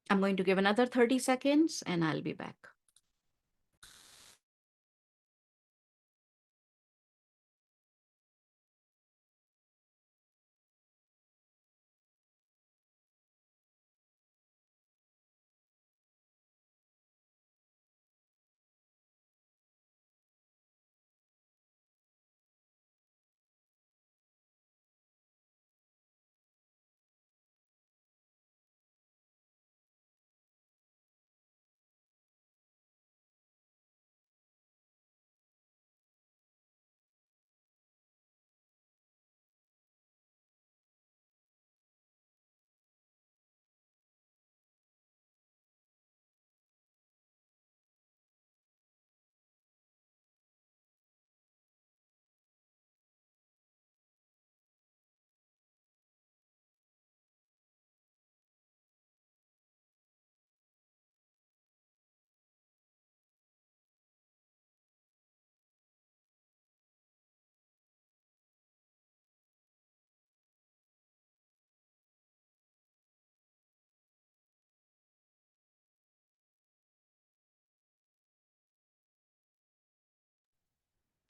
I'm going to give another 30 seconds and I'll be back.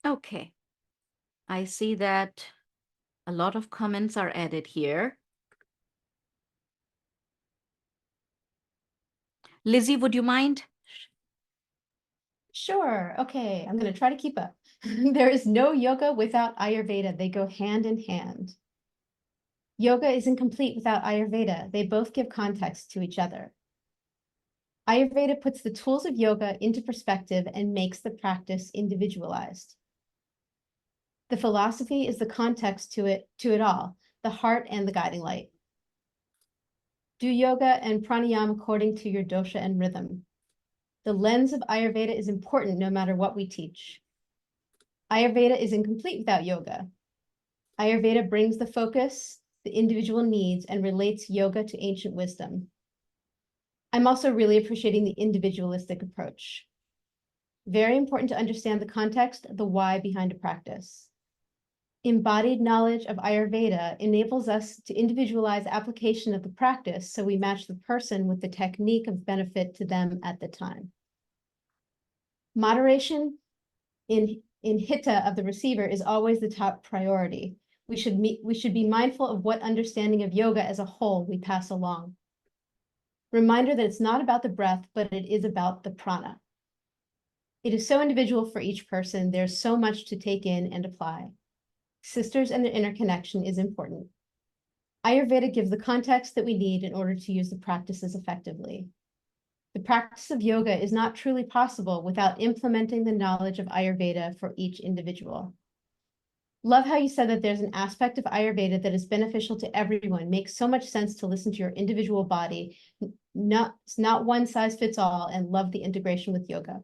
Okay, I see that a lot of comments are added here. Lizzie, would you mind? Sure. Okay, I'm going to try to keep up. There is no yoga without Ayurveda. They go hand in hand. Yoga is incomplete without Ayurveda. They both give context to each other. Ayurveda puts the tools of yoga into perspective and makes the practice individualized. The philosophy is the context to it all, the heart and the guiding light. Do yoga and pranayama according to your dosha and rhythm. The lens of Ayurveda is important no matter what we teach. Ayurveda is incomplete without yoga. Ayurveda brings the focus, the individual needs, and relates yoga to ancient wisdom. I'm also really appreciating the individualistic approach. Very important to understand the context, the why behind a practice. Embodied knowledge of Ayurveda enables us to individualize application of the practice so we match the person with the technique of benefit to them at the time. Moderation in hitta of the receiver is always the top priority. We should be mindful of what understanding of yoga as a whole we pass along. Reminder that it's not about the breath, but it is about the prana. It is so individual for each person. There's so much to take in and apply. Sisters and their interconnection is important. Ayurveda gives the context that we need in order to use the practices effectively. The practice of yoga is not truly possible without implementing the knowledge of Ayurveda for each individual. Love how you said that there's an aspect of Ayurveda that is beneficial to everyone. Makes so much sense to listen to your individual body, not one size fits all, and love the integration with yoga.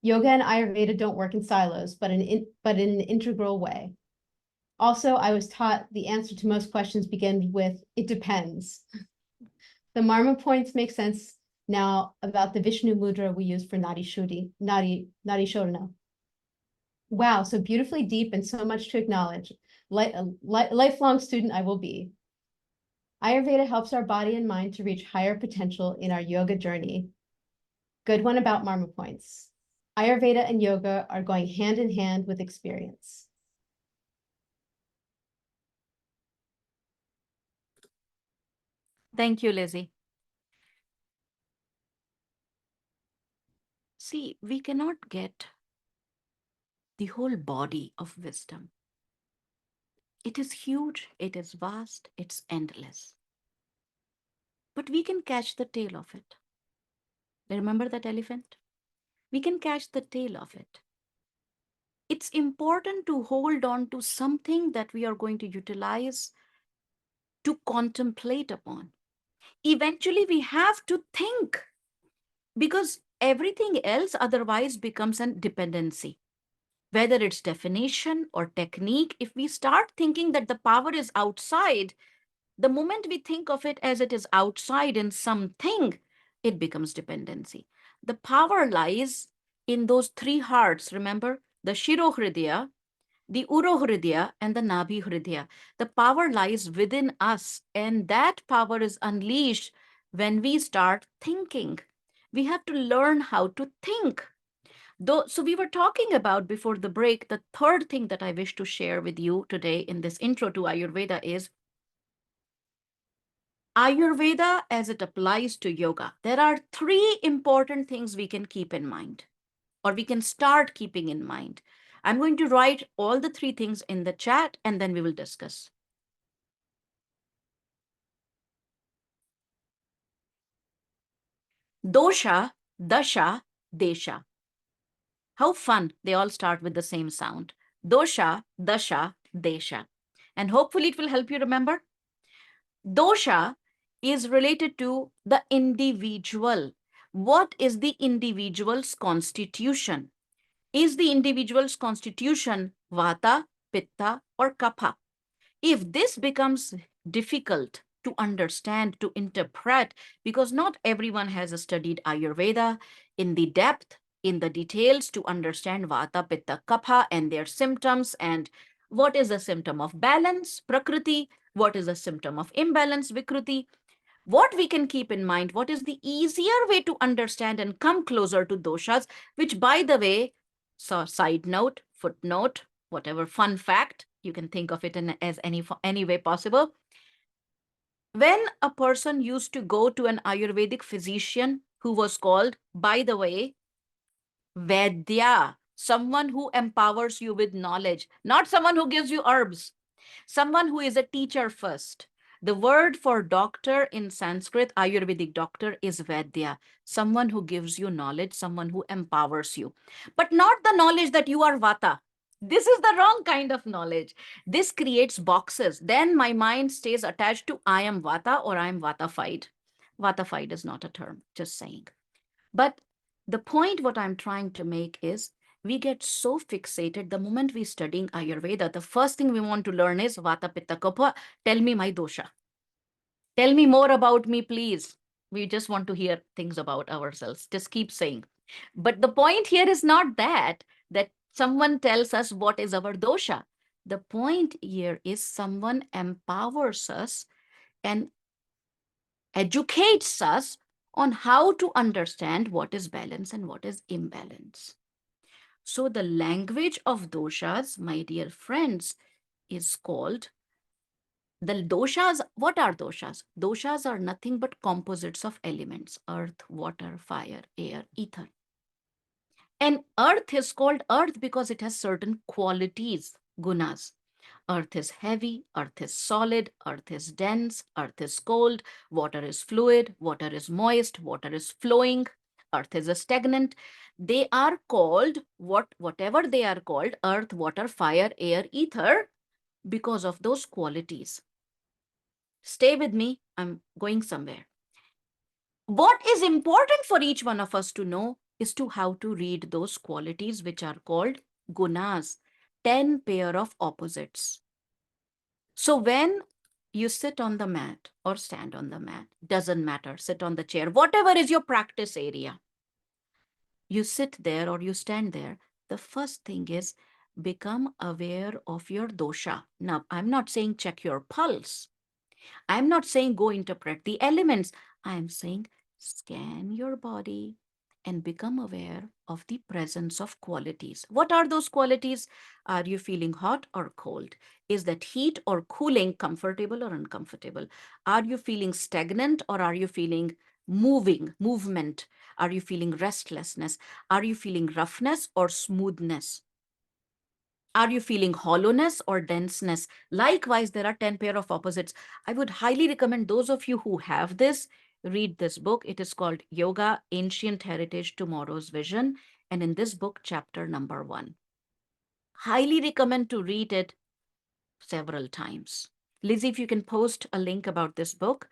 Yoga and Ayurveda don't work in silos, but in an integral way. Also, I was taught the answer to most questions begin with, it depends. The Marma points make sense now about the Vishnu mudra we use for Nadi Shodhana. Wow, so beautifully deep and so much to acknowledge. Lifelong student I will be. Ayurveda helps our body and mind to reach higher potential in our yoga journey. Good one about Marma points. Ayurveda and yoga are going hand in hand with experience. Thank you, Lizzie. See, we cannot get the whole body of wisdom. It is huge, it is vast, it's endless. But we can catch the tail of it. Remember that elephant? We can catch the tail of it. It's important to hold on to something that we are going to utilize to contemplate upon. Eventually, we have to think, because everything else otherwise becomes a dependency. Whether it's definition or technique, if we start thinking that the power is outside, the moment we think of it as it is outside in something, it becomes dependency. The power lies in those three hearts. Remember, the Shirohridaya, the Urohridaya, and the Nabhihridaya. The power lies within us, and that power is unleashed when we start thinking. We have to learn how to think. So we were talking about before the break, the third thing that I wish to share with you today in this intro to Ayurveda is Ayurveda as it applies to yoga. There are three important things we can keep in mind, or we can start keeping in mind. I'm going to write all the three things in the chat and then we will discuss. Dosha, Dasha, Desha. How fun, they all start with the same sound. Dosha, Dasha, Desha. And hopefully it will help you remember. Dosha is related to the individual. What is the individual's constitution? Is the individual's constitution Vata, Pitta, or Kapha? If this becomes difficult to understand, to interpret, because not everyone has studied Ayurveda in the depth, in the details to understand Vata, Pitta, Kapha and their symptoms, and what is a symptom of balance, Prakriti, what is a symptom of imbalance, Vikruti. What we can keep in mind, what is the easier way to understand and come closer to doshas, which, by the way, so side note, footnote, whatever fun fact, you can think of it as any way possible. When a person used to go to an Ayurvedic physician who was called, by the way, Vaidya, someone who empowers you with knowledge, not someone who gives you herbs, someone who is a teacher first. The word for doctor in Sanskrit, Ayurvedic doctor, is Vaidya, someone who gives you knowledge, someone who empowers you, but not the knowledge that you are Vata. This is the wrong kind of knowledge. This creates boxes. Then my mind stays attached to I am Vata or I am Vatafied. Vatafied is not a term, just saying. But the point what I'm trying to make is we get so fixated the moment we're studying Ayurveda. The first thing we want to learn is Vata, Pitta, Kapha. Tell me my dosha. Tell me more about me, please. We just want to hear things about ourselves. Just keep saying. But the point here is not that someone tells us what is our dosha. The point here is someone empowers us and educates us on how to understand what is balance and what is imbalance. So the language of doshas, my dear friends, is called the doshas. What are doshas? Doshas are nothing but composites of elements: earth, water, fire, air, ether. And earth is called earth because it has certain qualities, gunas. Earth is heavy, earth is solid, earth is dense, earth is cold, water is fluid, water is moist, water is flowing. Earth is a stagnant. They are called whatever they are called, earth, water, fire, air, ether, because of those qualities. Stay with me, I'm going somewhere. What is important for each one of us to know is to how to read those qualities which are called gunas, 10 pair of opposites. So when you sit on the mat or stand on the mat, doesn't matter, sit on the chair, whatever is your practice area, you sit there or you stand there, the first thing is become aware of your dosha. Now, I'm not saying check your pulse. I'm not saying go interpret the elements. I'm saying scan your body and become aware of the presence of qualities. What are those qualities? Are you feeling hot or cold? Is that heat or cooling comfortable or uncomfortable? Are you feeling stagnant or are you feeling movement? Are you feeling restlessness? Are you feeling roughness or smoothness? Are you feeling hollowness or denseness? Likewise, there are 10 pair of opposites. I would highly recommend those of you who have this, read this book. It is called Yoga, Ancient Heritage, Tomorrow's Vision. And in this book, chapter number 1. Highly recommend to read it several times. Lizzie, if you can post a link about this book.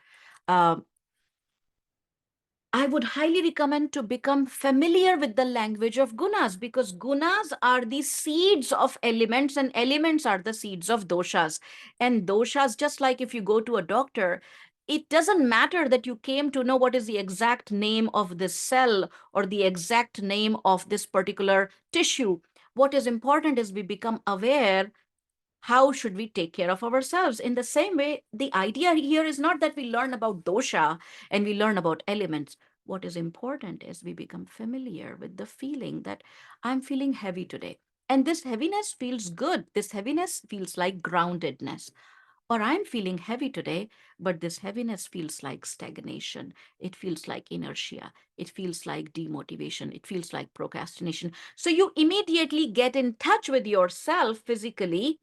I would highly recommend to become familiar with the language of gunas, because gunas are the seeds of elements and elements are the seeds of doshas. And doshas, just like if you go to a doctor, it doesn't matter that you came to know what is the exact name of this cell or the exact name of this particular tissue. What is important is we become aware. How should we take care of ourselves? In the same way, the idea here is not that we learn about dosha and we learn about elements. What is important is we become familiar with the feeling that I'm feeling heavy today. And this heaviness feels good. This heaviness feels like groundedness. Or I'm feeling heavy today, but this heaviness feels like stagnation. It feels like inertia. It feels like demotivation. It feels like procrastination. So you immediately get in touch with yourself physically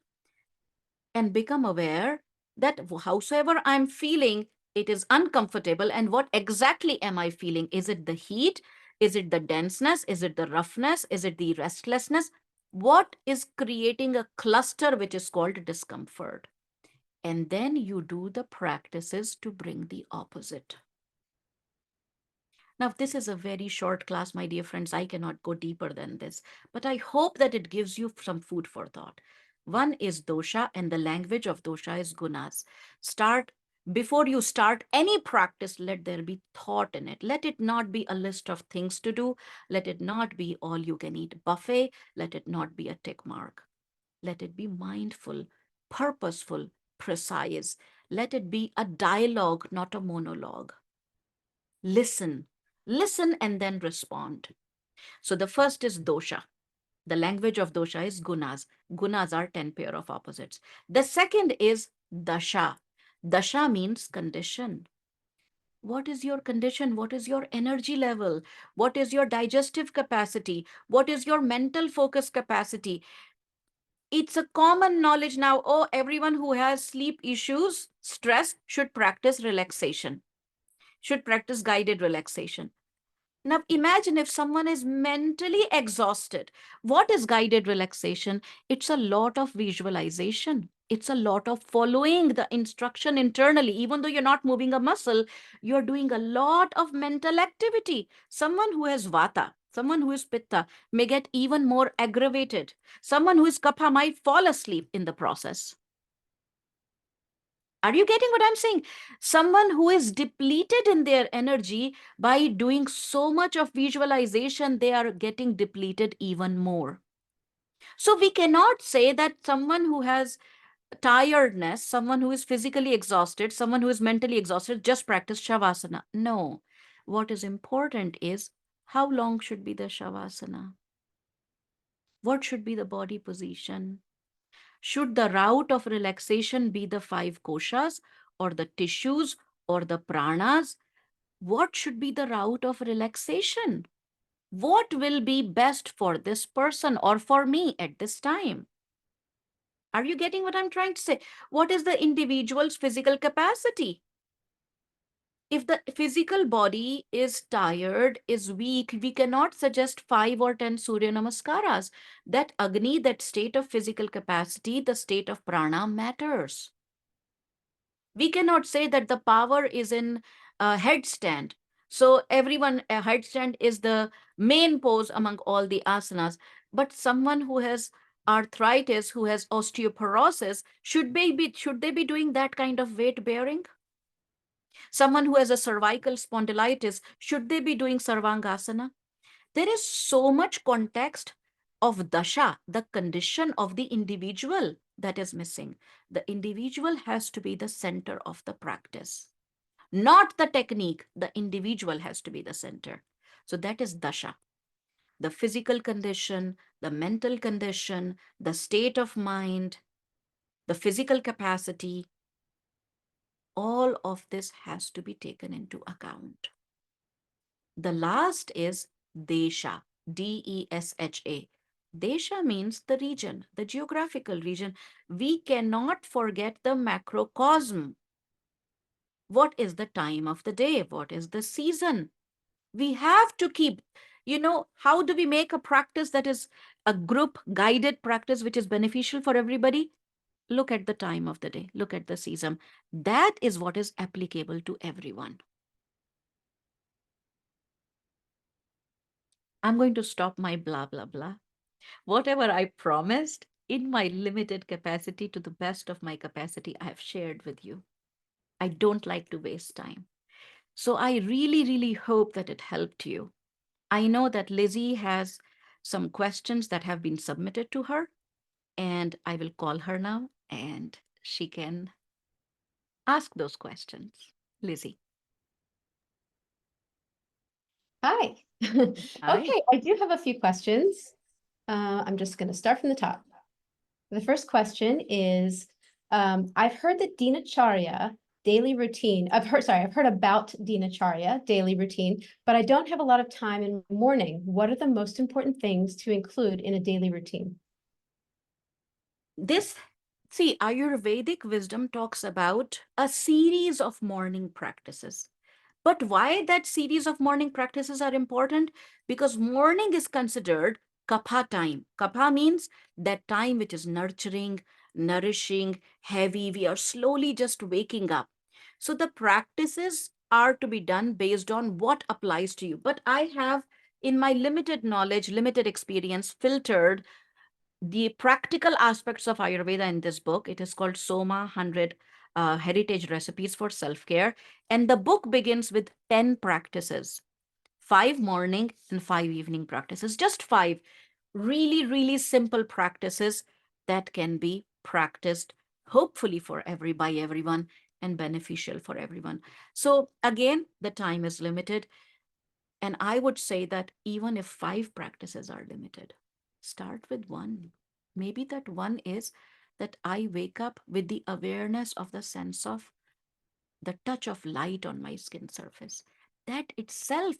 and become aware that howsoever I'm feeling, it is uncomfortable. And what exactly am I feeling? Is it the heat? Is it the denseness? Is it the roughness? Is it the restlessness? What is creating a cluster which is called discomfort? And then you do the practices to bring the opposite. Now, this is a very short class, my dear friends. I cannot go deeper than this, but I hope that it gives you some food for thought. One is dosha, and the language of dosha is gunas. Before you start any practice, let there be thought in it. Let it not be a list of things to do. Let it not be all you can eat buffet. Let it not be a tick mark. Let it be mindful, purposeful, precise. Let it be a dialogue, not a monologue. Listen and then respond. So the first is dosha. The language of dosha is gunas. Gunas are 10 pair of opposites. The second is dasha. Dasha means condition. What is your condition? What is your energy level? What is your digestive capacity? What is your mental focus capacity? It's a common knowledge now. Oh, everyone who has sleep issues, stress, should practice relaxation, should practice guided relaxation. Now, imagine if someone is mentally exhausted. What is guided relaxation? It's a lot of visualization. It's a lot of following the instruction internally. Even though you're not moving a muscle, you're doing a lot of mental activity. Someone who has vata, someone who is pitta may get even more aggravated. Someone who is kapha might fall asleep in the process. Are you getting what I'm saying? Someone who is depleted in their energy by doing so much of visualization, they are getting depleted even more. So we cannot say that someone who has tiredness, someone who is physically exhausted, someone who is mentally exhausted, just practice Shavasana. No. What is important is how long should be the Shavasana? What should be the body position? Should the route of relaxation be the 5 koshas or the tissues or the pranas? What should be the route of relaxation? What will be best for this person or for me at this time? Are you getting what I'm trying to say? What is the individual's physical capacity? if the physical body is tired, is weak, we cannot suggest 5 or 10 Surya Namaskaras. That Agni, that state of physical capacity, the state of prana matters. We cannot say that the power is in a headstand. So everyone, a headstand is the main pose among all the asanas. But someone who has arthritis, who has osteoporosis, should they be doing that kind of weight bearing? Someone who has a cervical spondylitis, should they be doing sarvangasana? There is so much context of dasha, the condition of the individual, that is missing. The individual has to be the center of the practice, not the technique. The individual has to be the center. So that is dasha. The physical condition, the mental condition, the state of mind, the physical capacity, all of this has to be taken into account. The last is Desha, Desha. Desha means the region, the geographical region. We cannot forget the macrocosm. What is the time of the day? What is the season? We have to keep, how do we make a practice that is a group guided practice which is beneficial for everybody? Look at the time of the day, look at the season. That is what is applicable to everyone. I'm going to stop my blah, blah, blah. Whatever I promised in my limited capacity, to the best of my capacity, I have shared with you. I don't like to waste time. So I really, really hope that it helped you. I know that Lizzie has some questions that have been submitted to her, and I will call her now and she can ask those questions. Lizzie. Hi. Hi. Okay, I do have a few questions. I'm just going to start from the top. The first question is, I've heard that Dinacharya daily routine, I've heard about Dinacharya daily routine, but I don't have a lot of time in the morning. What are the most important things to include in a daily routine? Ayurvedic wisdom talks about a series of morning practices. But why that series of morning practices are important? Because morning is considered kapha time. Kapha means that time which is nurturing, nourishing, heavy. We are slowly just waking up. So the practices are to be done based on what applies to you. But I have, in my limited knowledge, limited experience, filtered the practical aspects of Ayurveda in this book. It is called Soma 100 Heritage Recipes for Self-Care. And the book begins with 10 practices, 5 morning and 5 evening practices, just 5 really, really simple practices that can be practiced hopefully by everyone and beneficial for everyone. So again, the time is limited. And I would say that even if 5 practices are limited, start with one. Maybe that one is that I wake up with the awareness of the sense of the touch of light on my skin surface. That itself,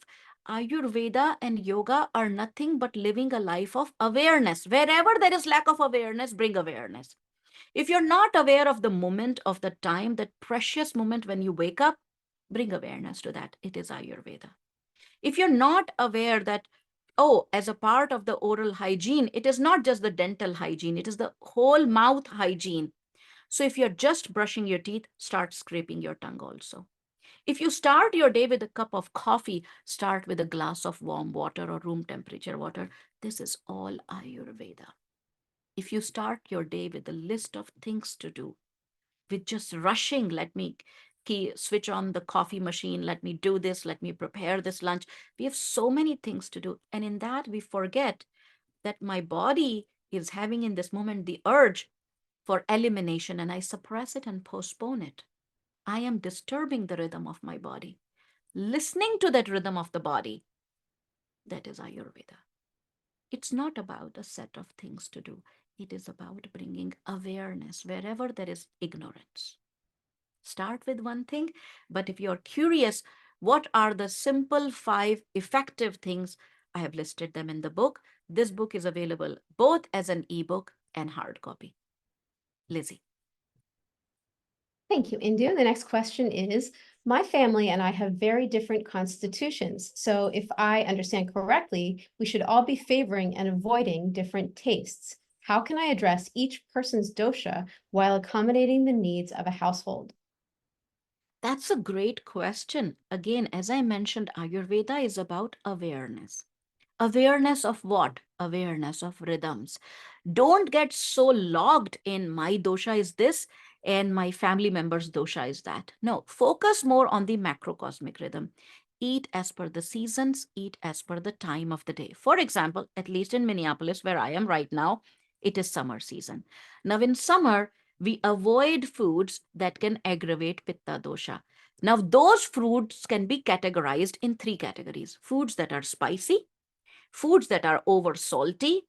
Ayurveda and yoga are nothing but living a life of awareness. Wherever there is lack of awareness, bring awareness. If you're not aware of the moment, of the time, that precious moment when you wake up, bring awareness to that. It is Ayurveda. If you're not aware that, oh, as a part of the oral hygiene, it is not just the dental hygiene, it is the whole mouth hygiene. So if you're just brushing your teeth, start scraping your tongue also. If you start your day with a cup of coffee, start with a glass of warm water or room temperature water. This is all Ayurveda. If you start your day with a list of things to do, with just rushing, let me switch on the coffee machine, let me do this, let me prepare this lunch. We have so many things to do. And in that, we forget that my body is having in this moment the urge for elimination, and I suppress it and postpone it. I am disturbing the rhythm of my body. Listening to that rhythm of the body, that is Ayurveda. It's not about a set of things to do. It is about bringing awareness wherever there is ignorance. Start with one thing, but if you're curious, what are the simple 5 effective things? I have listed them in the book. This book is available both as an ebook and hard copy. Lizzie. Thank you, Indu. The next question is, My family and I have very different constitutions, so if I understand correctly, we should all be favoring and avoiding different tastes. How can I address each person's dosha while accommodating the needs of a household? That's a great question. Again, as I mentioned, Ayurveda is about awareness. Awareness of what? Awareness of rhythms. Don't get so logged in my dosha is this and my family member's dosha is that. No, focus more on the macrocosmic rhythm. Eat as per the seasons, eat as per the time of the day. For example, at least in Minneapolis, where I am right now, it is summer season. Now, in summer, we avoid foods that can aggravate pitta dosha. Now, those foods can be categorized in three categories: foods that are spicy, foods that are over salty,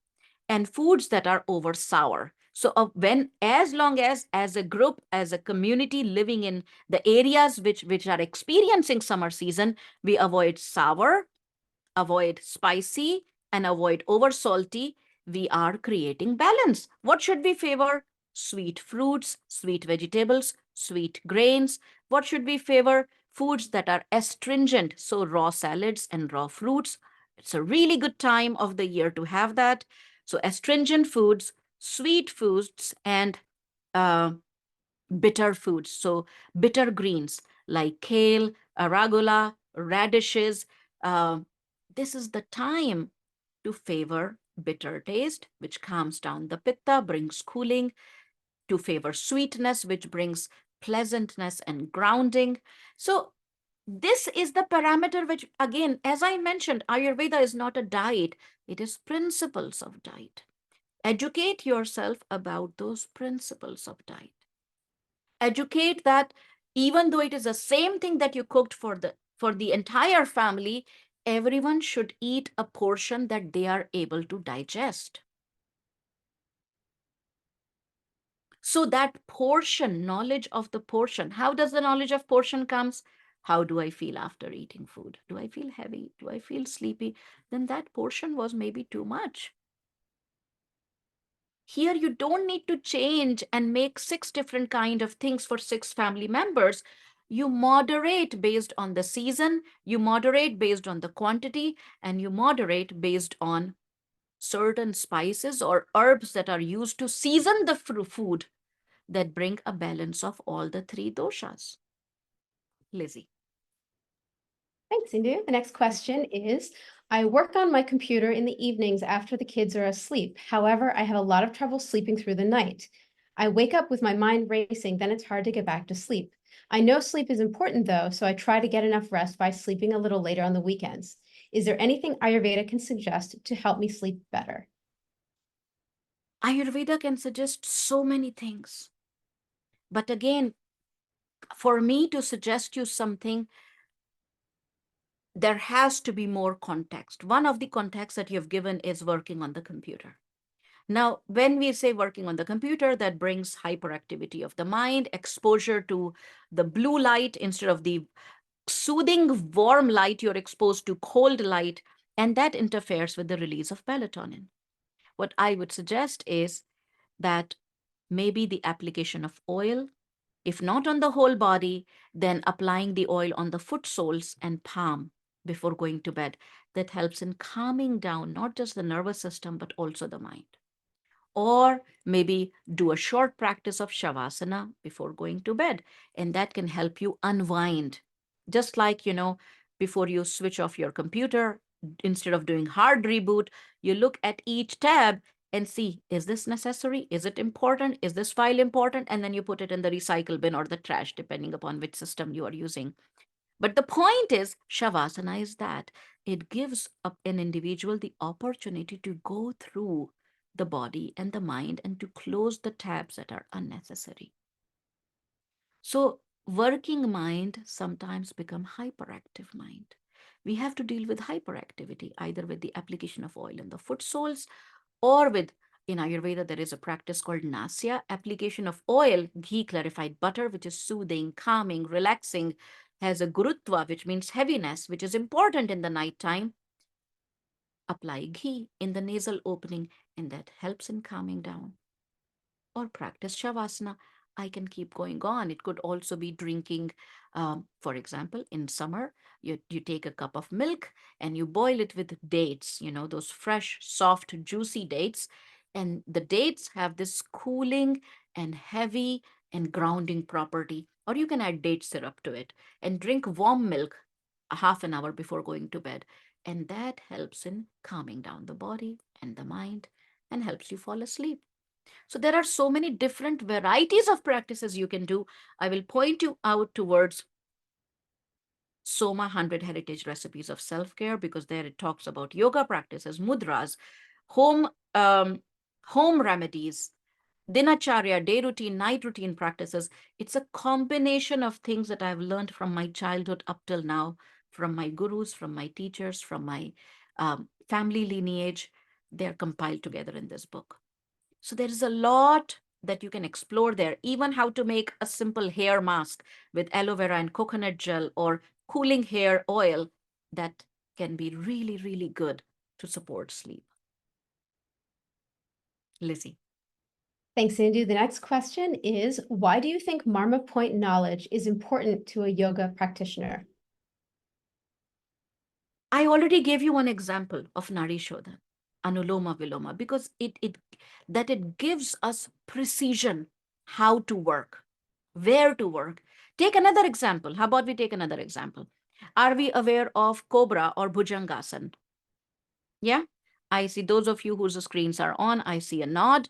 and foods that are over sour. So when, as long as a group, as a community living in the areas which are experiencing summer season, we avoid sour, avoid spicy, and avoid over salty, we are creating balance. What should we favor? Sweet fruits, sweet vegetables, sweet grains. What should we favor? Foods that are astringent, so raw salads and raw fruits. It's a really good time of the year to have that. So astringent foods, sweet foods, and uh, bitter foods. So bitter greens like kale, arugula, radishes. Uh, this is the time to favor bitter taste, which calms down the pitta, brings cooling, to favor sweetness, which brings pleasantness and grounding. So this is the parameter which, again, as I mentioned, Ayurveda is not a diet, it is principles of diet. Educate yourself about those principles of diet. Educate that even though it is the same thing that you cooked for the entire family, everyone should eat a portion that they are able to digest. So that portion, knowledge of the portion, how does the knowledge of portion comes? How do I feel after eating food? Do I feel heavy? Do I feel sleepy? Then that portion was maybe too much. Here you don't need to change and make 6 different kind of things for 6 family members. You moderate based on the season, you moderate based on the quantity, and you moderate based on certain spices or herbs that are used to season the food that bring a balance of all the 3 doshas. Lizzie. Thanks, Indu. The next question is, I work on my computer in the evenings after the kids are asleep. However, I have a lot of trouble sleeping through the night. I wake up with my mind racing, then it's hard to get back to sleep. I know sleep is important though, so I try to get enough rest by sleeping a little later on the weekends. Is there anything Ayurveda can suggest to help me sleep better? Ayurveda can suggest so many things. But again, for me to suggest you something, there has to be more context. One of the contexts that you've given is working on the computer. Now, when we say working on the computer, that brings hyperactivity of the mind, exposure to the blue light instead of the soothing warm light, you're exposed to cold light, and that interferes with the release of melatonin. What I would suggest is that maybe the application of oil, if not on the whole body, then applying the oil on the foot soles and palm before going to bed. That helps in calming down not just the nervous system, but also the mind. Or maybe do a short practice of shavasana before going to bed, and that can help you unwind. Just like, before you switch off your computer, instead of doing hard reboot, you look at each tab and see, is this necessary? Is it important? Is this file important? And then you put it in the recycle bin or the trash, depending upon which system you are using. But the point is, Shavasana is that it gives up an individual the opportunity to go through the body and the mind and to close the tabs that are unnecessary. So working mind sometimes become hyperactive mind. We have to deal with hyperactivity, either with the application of oil in the foot soles or with, in Ayurveda, there is a practice called nasya, application of oil, ghee clarified butter, which is soothing, calming, relaxing, has a gurutva, which means heaviness, which is important in the nighttime. Apply ghee in the nasal opening, and that helps in calming down. Or practice shavasana. I can keep going on. It could also be drinking, for example, in summer, you take a cup of milk and you boil it with dates, those fresh, soft, juicy dates. And the dates have this cooling and heavy and grounding property. Or you can add date syrup to it and drink warm milk a half an hour before going to bed. And that helps in calming down the body and the mind and helps you fall asleep. So there are so many different varieties of practices you can do. I will point you out towards Soma 100 Heritage Recipes of Self-Care, because there it talks about yoga practices, mudras, home, home remedies, dinacharya, day routine, night routine practices. It's a combination of things that I've learned from my childhood up till now, from my gurus, from my teachers, from my family lineage. They're compiled together in this book. So there is a lot that you can explore there, even how to make a simple hair mask with aloe vera and coconut gel or cooling hair oil that can be really, really good to support sleep. Lizzie. Thanks, Indu. The next question is, why do you think Marma point knowledge is important to a yoga practitioner? I already gave you one example of Nadi Shodhan, Anuloma Viloma, because it gives us precision how to work, where to work. Take another example. How about we take another example? Are we aware of Cobra or Bhujangasana? Yeah, I see those of you whose screens are on, I see a nod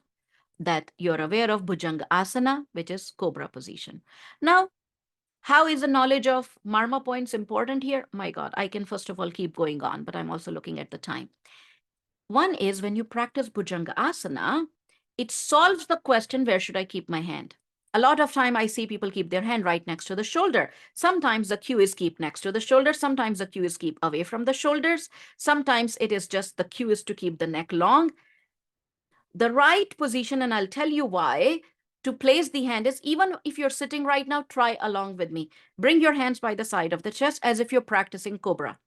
that you're aware of Bhujangasana, which is Cobra position. Now, how is the knowledge of Marma points important here? My God, I can first of all keep going on, but I'm also looking at the time. One is when you practice Bhujanga Asana, it solves the question, where should I keep my hand? A lot of time I see people keep their hand right next to the shoulder. Sometimes the cue is keep next to the shoulder. Sometimes the cue is keep away from the shoulders. Sometimes it is just the cue is to keep the neck long. The right position, and I'll tell you why, to place the hand is, even if you're sitting right now, try along with me. Bring your hands by the side of the chest as if you're practicing Cobra.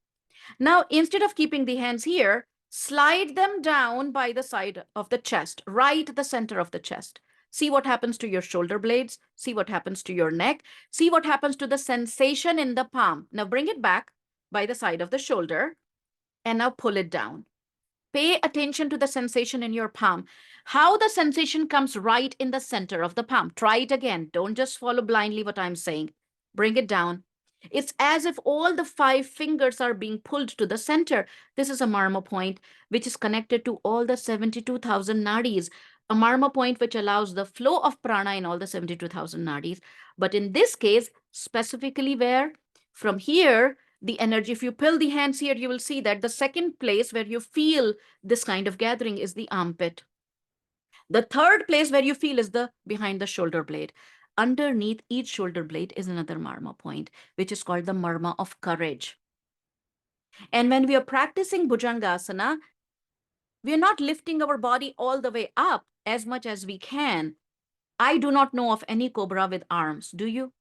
Now, instead of keeping the hands here, slide them down by the side of the chest, right the center of the chest. See what happens to your shoulder blades. See what happens to your neck. See what happens to the sensation in the palm. Now bring it back by the side of the shoulder and now pull it down. Pay attention to the sensation in your palm. How the sensation comes right in the center of the palm. Try it again. Don't just follow blindly what I'm saying. Bring it down. It's as if all the 5 fingers are being pulled to the center. This is a marma point, which is connected to all the 72,000 nadis. A marma point which allows the flow of prana in all the 72,000 nadis. But in this case, specifically where? From here, the energy, if you pull the hands here, you will see that the second place where you feel this kind of gathering is the armpit. The third place where you feel is the behind the shoulder blade. Underneath each shoulder blade is another marma point, which is called the marma of courage. And when we are practicing Bhujangasana, we are not lifting our body all the way up as much as we can. I do not know of any cobra with arms. Do you?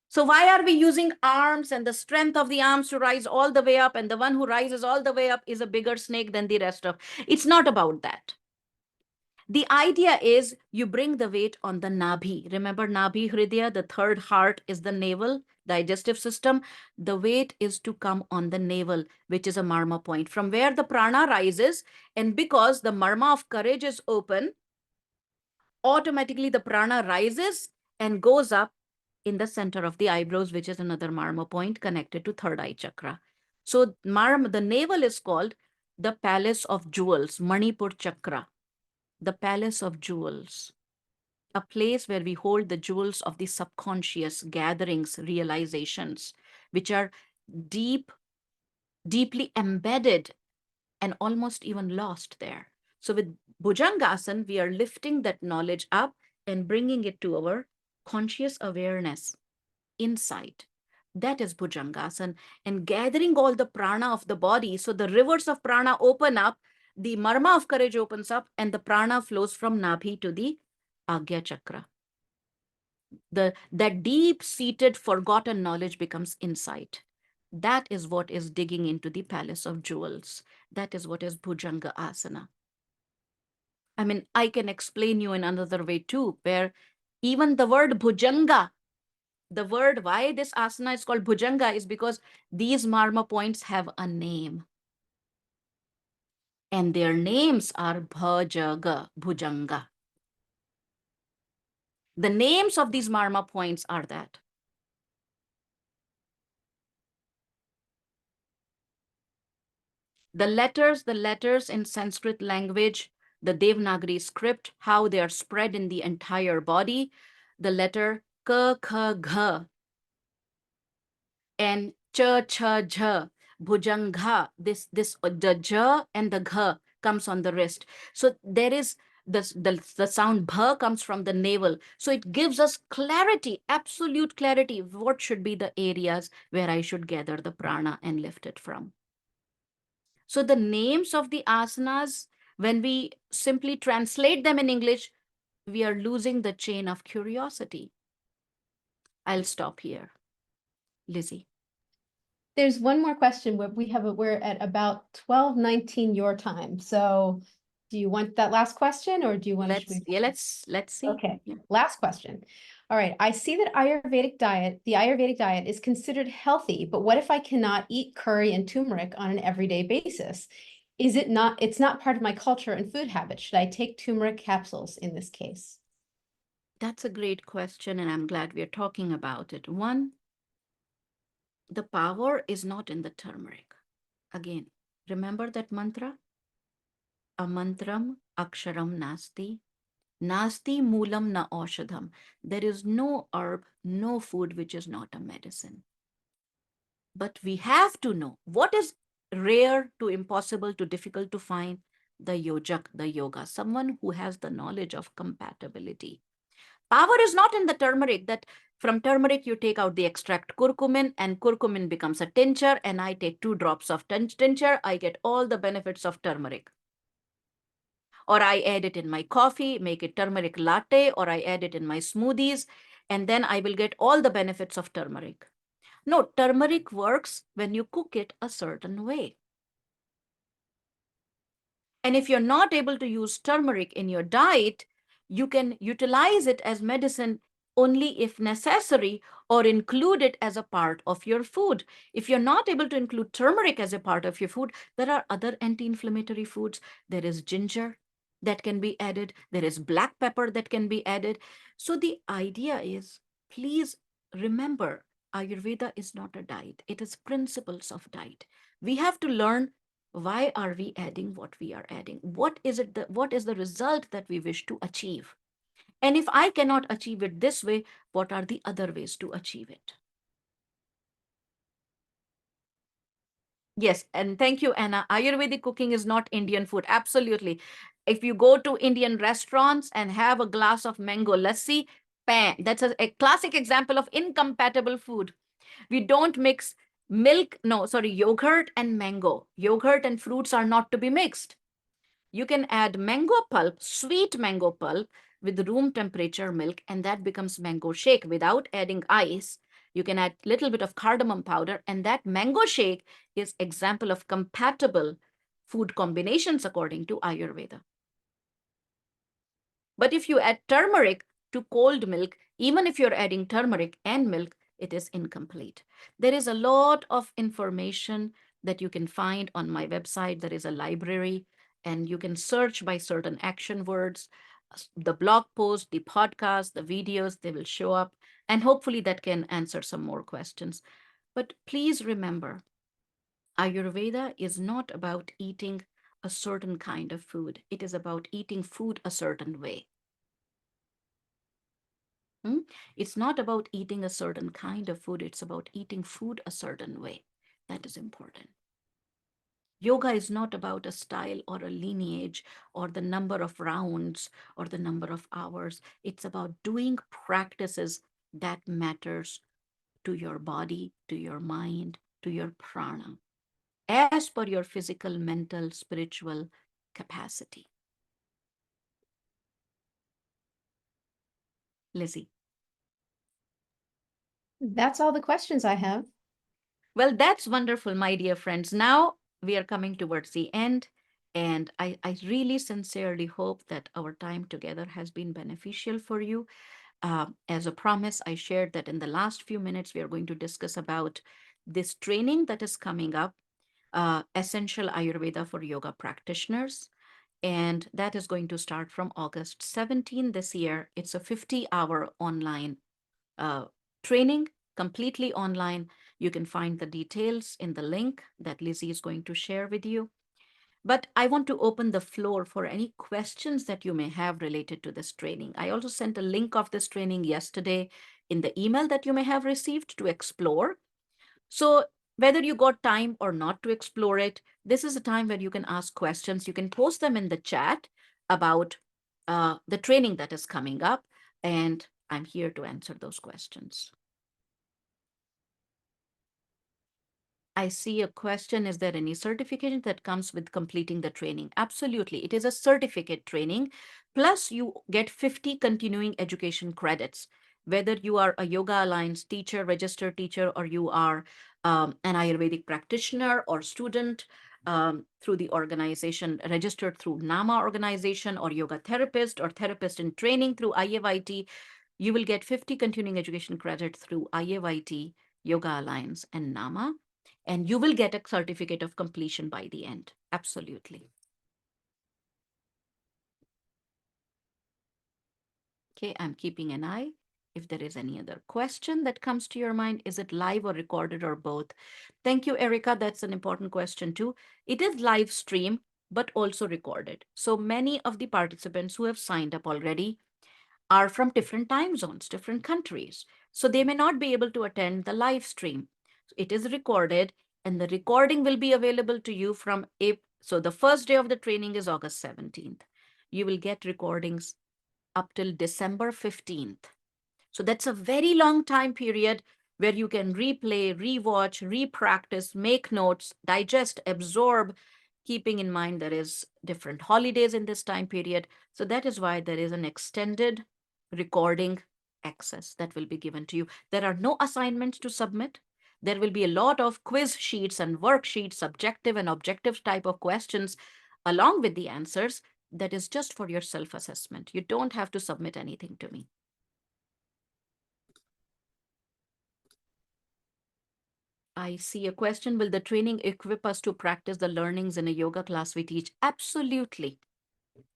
So why are we using arms and the strength of the arms to rise all the way up, and the one who rises all the way up is a bigger snake than the rest of? It's not about that. The idea is you bring the weight on the nabhi. Remember nabhi hridaya, the third heart is the navel, digestive system. The weight is to come on the navel, which is a marma point, from where the prana rises. And because the marma of courage is open, automatically the prana rises and goes up in the center of the eyebrows, which is another marma point connected to third eye chakra. So marma, the navel is called the palace of jewels, Manipur chakra, the palace of jewels, a place where we hold the jewels of the subconscious gatherings, realizations, which are deeply embedded and almost even lost there. So with Bhujangasana, we are lifting that knowledge up and bringing it to our conscious awareness, insight. That is Bhujangasana, and gathering all the prana of the body. So the rivers of prana open up, the marma of courage opens up, and the prana flows from nabhi to the agya chakra. That deep-seated, forgotten knowledge becomes insight. That is what is digging into the palace of jewels. That is what is Bhujanga Asana. I mean, I can explain you in another way too, where even the word bhujanga, the word why this asana is called bhujanga is because these marma points have a name. And their names are bhajaga, bhujanga. The names of these marma points are that. The letters in Sanskrit language, the Devanagari script, how they are spread in the entire body, the letter ka, kha, gha, and cha, cha, jha, bhujangha, the ja and the gha comes on the wrist. So there is the sound bha comes from the navel. So it gives us clarity, absolute clarity. What should be the areas where I should gather the prana and lift it from? So the names of the asanas, when we simply translate them in English, we are losing the chain of curiosity. I'll stop here. Lizzie. There's one more question where we're at about 12:19 your time. So do you want that last question or do you want to? Let's see. Okay, Yeah. last question. All right, I see that the Ayurvedic diet is considered healthy, but what if I cannot eat curry and turmeric on an everyday basis? It's not part of my culture and food habit. Should I take turmeric capsules in this case? That's a great question, and I'm glad we're talking about it. One, the power is not in the turmeric. Again, remember that mantra? Amantram aksharam nasti. Nasti moolam na aushadham. There is no herb, no food which is not a medicine. But we have to know what is rare to impossible to difficult to find. The yojak, the yoga, someone who has the knowledge of compatibility. Power is not in the turmeric, that from turmeric you take out the extract curcumin and curcumin becomes a tincture, and I take 2 drops of tincture, I get all the benefits of turmeric. Or I add it in my coffee, make it turmeric latte, or I add it in my smoothies, and then I will get all the benefits of turmeric. No, turmeric works when you cook it a certain way. And if you're not able to use turmeric in your diet, you can utilize it as medicine only if necessary, or include it as a part of your food. If you're not able to include turmeric as a part of your food, there are other anti-inflammatory foods. There is ginger that can be added. There is black pepper that can be added. So the idea is, please remember, Ayurveda is not a diet. It is principles of diet. We have to learn, why are we adding what we are adding? What is the result that we wish to achieve? And if I cannot achieve it this way, what are the other ways to achieve it? Yes, and thank you, Anna. Ayurvedic cooking is not Indian food. Absolutely. If you go to Indian restaurants and have a glass of mango lassi, pan, that's a classic example of incompatible food. We don't mix yogurt and mango. Yogurt and fruits are not to be mixed. You can add mango pulp, sweet mango pulp, with room temperature milk, and that becomes mango shake without adding ice. You can add a little bit of cardamom powder, and that mango shake is example of compatible food combinations according to Ayurveda. But if you add turmeric to cold milk, even if you're adding turmeric and milk, it is incomplete. There is a lot of information that you can find on my website. There is a library, and you can search by certain action words. The blog post, the podcast, the videos, they will show up. And hopefully that can answer some more questions. But please remember, Ayurveda is not about eating a certain kind of food. It is about eating food a certain way. It's not about eating a certain kind of food. It's about eating food a certain way. That is important. Yoga is not about a style or a lineage or the number of rounds or the number of hours. It's about doing practices that matters to your body, to your mind, to your prana, as per your physical, mental, spiritual capacity. Lizzie. That's all the questions I have. Well, that's wonderful, my dear friends. Now we are coming towards the end. And I really sincerely hope that our time together has been beneficial for you. As a promise, I shared that in the last few minutes, we are going to discuss about this training that is coming up, Essential Ayurveda for Yoga Practitioners. And that is going to start from August 17 this year. It's a 50-hour online uh, training, completely online. You can find the details in the link that Lizzie is going to share with you. But I want to open the floor for any questions that you may have related to this training. I also sent a link of this training yesterday in the email that you may have received to explore. So whether you got time or not to explore it, this is a time where you can ask questions. You can post them in the chat about the training that is coming up, and I'm here to answer those questions. I see a question. Is there any certification that comes with completing the training? Absolutely. It is a certificate training. Plus, you get 50 continuing education credits. Whether you are a Yoga Alliance teacher, registered teacher, or you are an Ayurvedic practitioner or student through the organization, registered through NAMA organization, or yoga therapist or therapist in training through IAYT, you will get 50 continuing education credit through IAYT, Yoga Alliance, and NAMA, and you will get a certificate of completion by the end. Absolutely. Okay, I'm keeping an eye. If there is any other question that comes to your mind, is it live or recorded or both? Thank you, Erica. That's an important question too. It is live stream, but also recorded. So many of the participants who have signed up already are from different time zones, different countries. So they may not be able to attend the live stream. It is recorded, and the recording will be available to you from April. So the first day of the training is August 17th. You will get recordings up till December 15th. So that's a very long time period where you can replay, rewatch, repractice, make notes, digest, absorb, keeping in mind there is different holidays in this time period. So that is why there is an extended recording access that will be given to you. There are no assignments to submit. There will be a lot of quiz sheets and worksheets, subjective and objective type of questions along with the answers. That is just for your self-assessment. You don't have to submit anything to me. I see a question. Will the training equip us to practice the learnings in a yoga class we teach? Absolutely.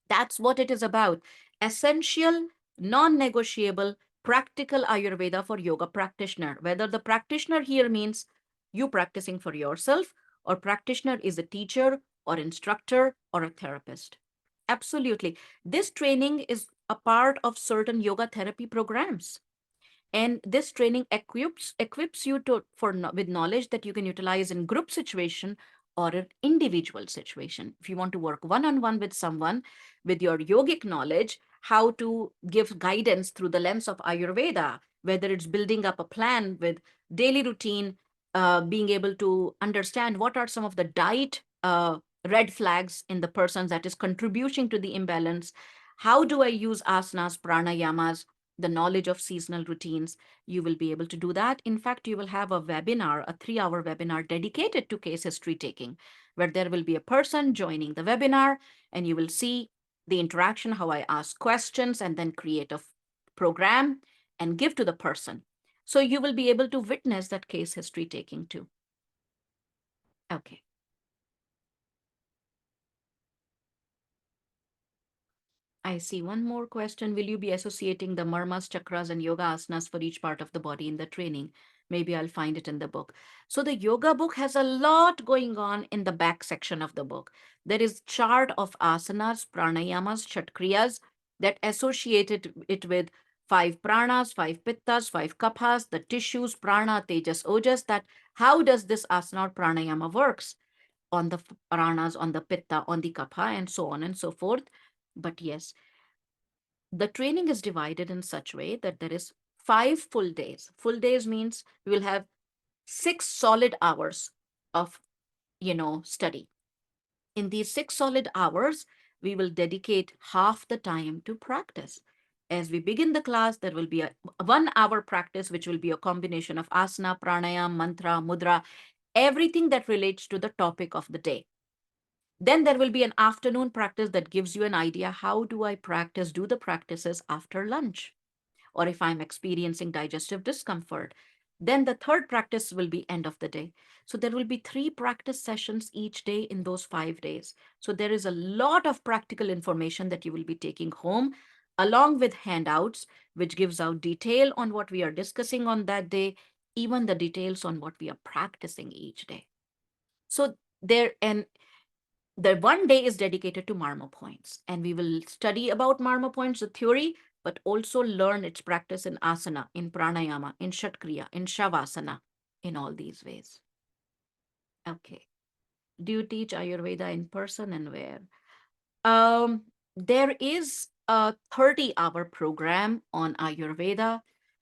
That's what it is about. Essential, non-negotiable, practical Ayurveda for yoga practitioner. Whether the practitioner here means you practicing for yourself, or practitioner is a teacher or instructor or a therapist. Absolutely. This training is a part of certain yoga therapy programs. And this training equips you to with knowledge that you can utilize in group situation or an individual situation. If you want to work one-on-one with someone with your yogic knowledge, how to give guidance through the lens of Ayurveda, whether it's building up a plan with daily routine, being able to understand what are some of the diet red flags in the person that is contributing to the imbalance. How do I use asanas, pranayamas, the knowledge of seasonal routines? You will be able to do that. In fact, you will have a webinar, a 3-hour webinar dedicated to case history taking, where there will be a person joining the webinar, and you will see the interaction, how I ask questions and then create a program and give to the person. So you will be able to witness that case history taking too. Okay. I see one more question. Will you be associating the marmas, chakras, and yoga asanas for each part of the body in the training? Maybe I'll find it in the book. So the yoga book has a lot going on in the back section of the book. There is chart of asanas, pranayamas, shatkriyas that associated it with 5 pranas, 5 pittas, 5 kaphas, the tissues, prana, tejas, ojas, that how does this asana or pranayama works on the pranas, on the pitta, on the kapha, and so on and so forth. But yes, the training is divided in such way that there is 5 full days. Full days means we will have 6 solid hours of, study. In these 6 solid hours, we will dedicate half the time to practice. As we begin the class, there will be a 1-hour practice, which will be a combination of asana, pranayam, mantra, mudra, everything that relates to the topic of the day. Then there will be an afternoon practice that gives you an idea, how do I do the practices after lunch? Or if I'm experiencing digestive discomfort. Then the third practice will be end of the day. So there will be 3 practice sessions each day in those 5 days. So there is a lot of practical information that you will be taking home, along with handouts, which gives out detail on what we are discussing on that day, even the details on what we are practicing each day. So the one day is dedicated to Marma points, and we will study about Marma points, the theory, but also learn its practice in asana, in pranayama, in shatkriya, in shavasana, in all these ways. Okay. Do you teach Ayurveda in person and where? There is a 30-hour program on Ayurveda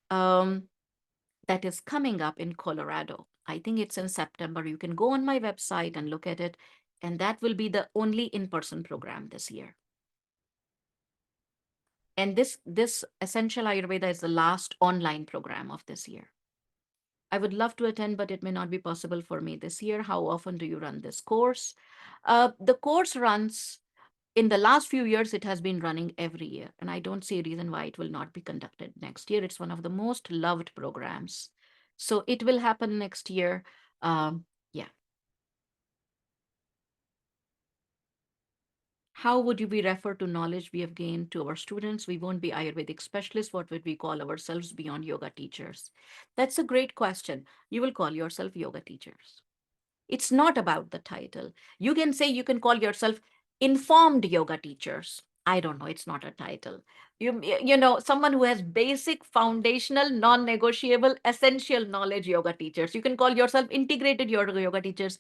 that is coming up in Colorado. I think it's in September. You can go on my website and look at it. And that will be the only in-person program this year. And this Essential Ayurveda is the last online program of this year. I would love to attend, but it may not be possible for me this year. How often do you run this course? The course runs, in the last few years, it has been running every year. And I don't see a reason why it will not be conducted next year. It's one of the most loved programs. So it will happen next year. Yeah. How would you be referred to knowledge we have gained to our students? We won't be Ayurvedic specialists. What would we call ourselves beyond yoga teachers? That's a great question. You will call yourself yoga teachers. It's not about the title. You can say you can call yourself informed yoga teachers. I don't know. It's not a title. You know, someone who has basic, foundational, non-negotiable, essential knowledge yoga teachers. You can call yourself integrated yoga teachers.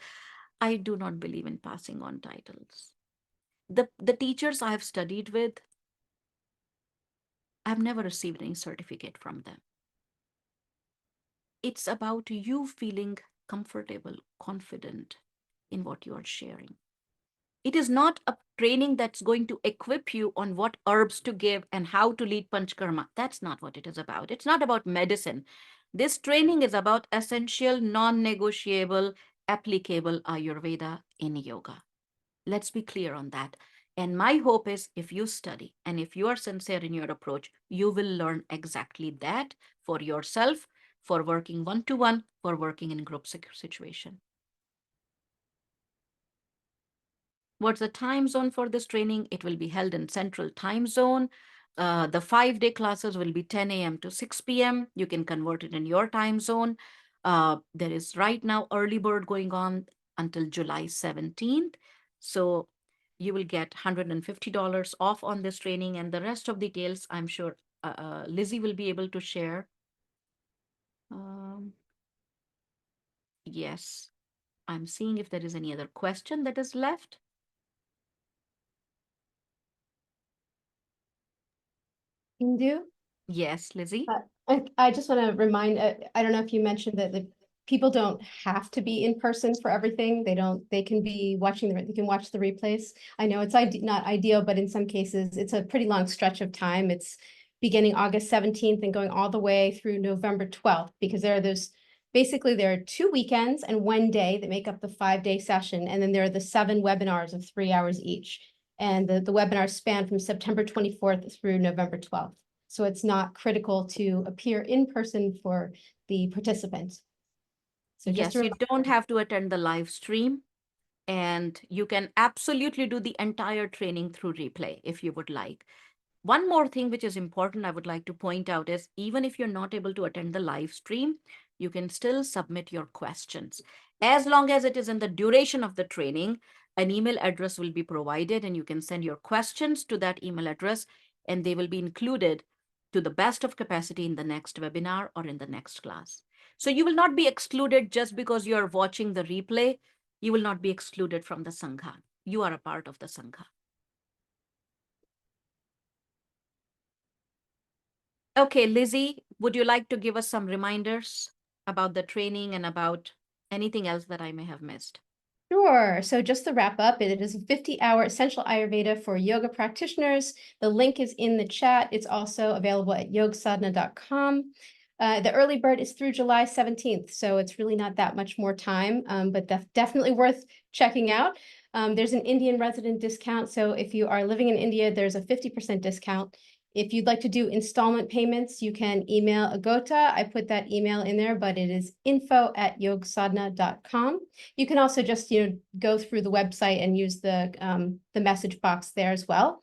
I do not believe in passing on titles. The teachers I have studied with, I've never received any certificate from them. It's about you feeling comfortable, confident in what you are sharing. It is not a training that's going to equip you on what herbs to give and how to lead Panchkarma. That's not what it is about. It's not about medicine. This training is about essential, non-negotiable, applicable Ayurveda in yoga. Let's be clear on that. And my hope is, if you study and if you are sincere in your approach, you will learn exactly that for yourself, for working one-to-one, for working in group situation. What's the time zone for this training? It will be held in Central Time Zone. The 5-day classes will be 10 a.m. to 6 p.m. You can convert it in your time zone. There is right now early bird going on until July 17th. So you will get $150 off on this training, and the rest of details, I'm sure Lizzie will be able to share. Yes, I'm seeing if there is any other question that is left. Hindu? Yes, Lizzie. I just want to remind, I don't know if you mentioned that the people don't have to be in person for everything. They can be watching, they can watch the replays. I know it's not ideal, but in some cases, it's a pretty long stretch of time. It's beginning August 17th and going all the way through November 12th, because basically there are 2 weekends and 1 day that make up the 5-day session. And then there are the 7 webinars of 3 hours each. And the webinars span from September 24th through November 12th. So it's not critical to appear in person for the participants. So yes, you don't have to attend the live stream, and you can absolutely do the entire training through replay if you would like. One more thing which is important I would like to point out is, even if you're not able to attend the live stream, you can still submit your questions. As long as it is in the duration of the training, an email address will be provided, and you can send your questions to that email address, and they will be included to the best of capacity in the next webinar or in the next class. So you will not be excluded just because you're watching the replay. You will not be excluded from the Sangha. You are a part of the Sangha. Okay, Lizzie, would you like to give us some reminders about the training and about anything else that I may have missed? Sure. So just to wrap up, it is a 50-hour essential Ayurveda for yoga practitioners. The link is in the chat. It's also available at yogsadhana.com. The early bird is through July 17th, so it's really not that much more time, but definitely worth checking out. There's an Indian resident discount. So if you are living in India, there's a 50% discount. If you'd like to do installment payments, you can email Agota. I put that email in there, but it is info@yogsadhana.com. You can also just, go through the website and use the message box there as well.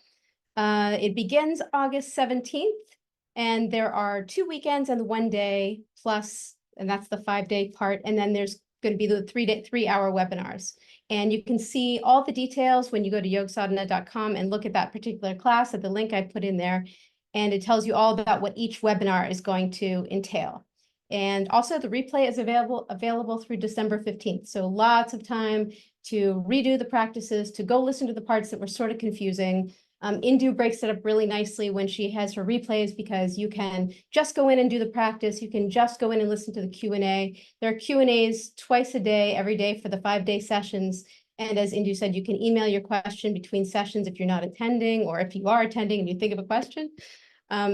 It begins August 17th, and there are 2 weekends and 1 day plus, and that's the 5-day part. And then there's going to be the 3-hour webinars. And you can see all the details when you go to yogsadhana.com and look at that particular class at the link I put in there. And it tells you all about what each webinar is going to entail. And also the replay is available through December 15th. So lots of time to redo the practices, to go listen to the parts that were sort of confusing. Indu breaks it up really nicely when she has her replays, because you can just go in and do the practice. You can just go in and listen to the Q&A. There are Q&As twice a day, every day for the 5-day sessions. And as Indu said, you can email your question between sessions if you're not attending, or if you are attending and you think of a question.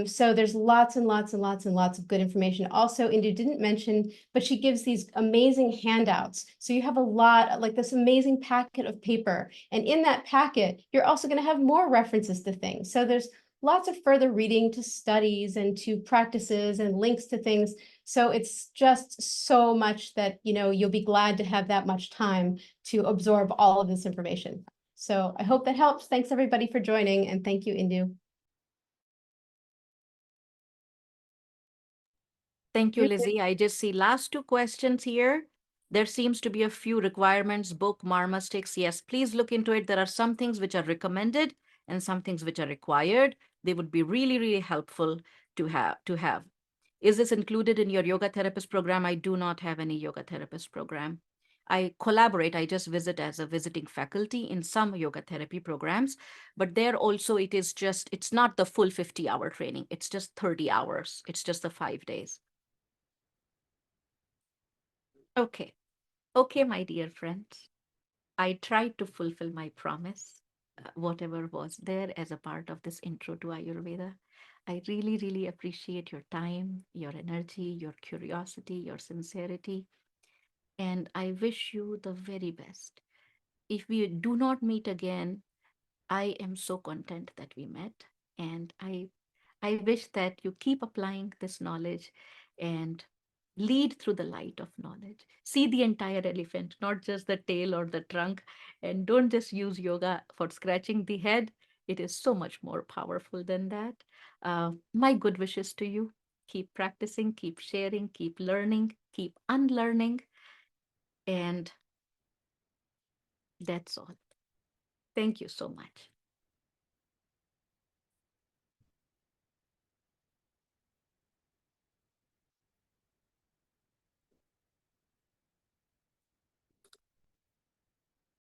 So there's lots and lots and lots and lots of good information. Also, Indu didn't mention, but she gives these amazing handouts. So you have a lot, like this amazing packet of paper. And in that packet, you're also going to have more references to things. So there's lots of further reading to studies and to practices and links to things. So it's just so much that, you'll be glad to have that much time to absorb all of this information. So I hope that helps. Thanks everybody for joining, and thank you, Indu. Thank you, Lizzie. I just see last 2 questions here. There seems to be a few requirements, book, marma sticks. Yes, please look into it. There are some things which are recommended and some things which are required. They would be really, really helpful to have. Is this included in your yoga therapist program? I do not have any yoga therapist program. I collaborate, I just visit as a visiting faculty in some yoga therapy programs, but there also it's not the full 50-hour training. It's just 30 hours. It's just the 5 days. Okay. Okay, my dear friends. I tried to fulfill my promise, whatever was there as a part of this intro to Ayurveda. I really, really appreciate your time, your energy, your curiosity, your sincerity, and I wish you the very best. If we do not meet again, I am so content that we met, and I wish that you keep applying this knowledge and lead through the light of knowledge. See the entire elephant, not just the tail or the trunk, and don't just use yoga for scratching the head. It is so much more powerful than that. My good wishes to you. Keep practicing, keep sharing, keep learning, keep unlearning, and that's all. Thank you so much.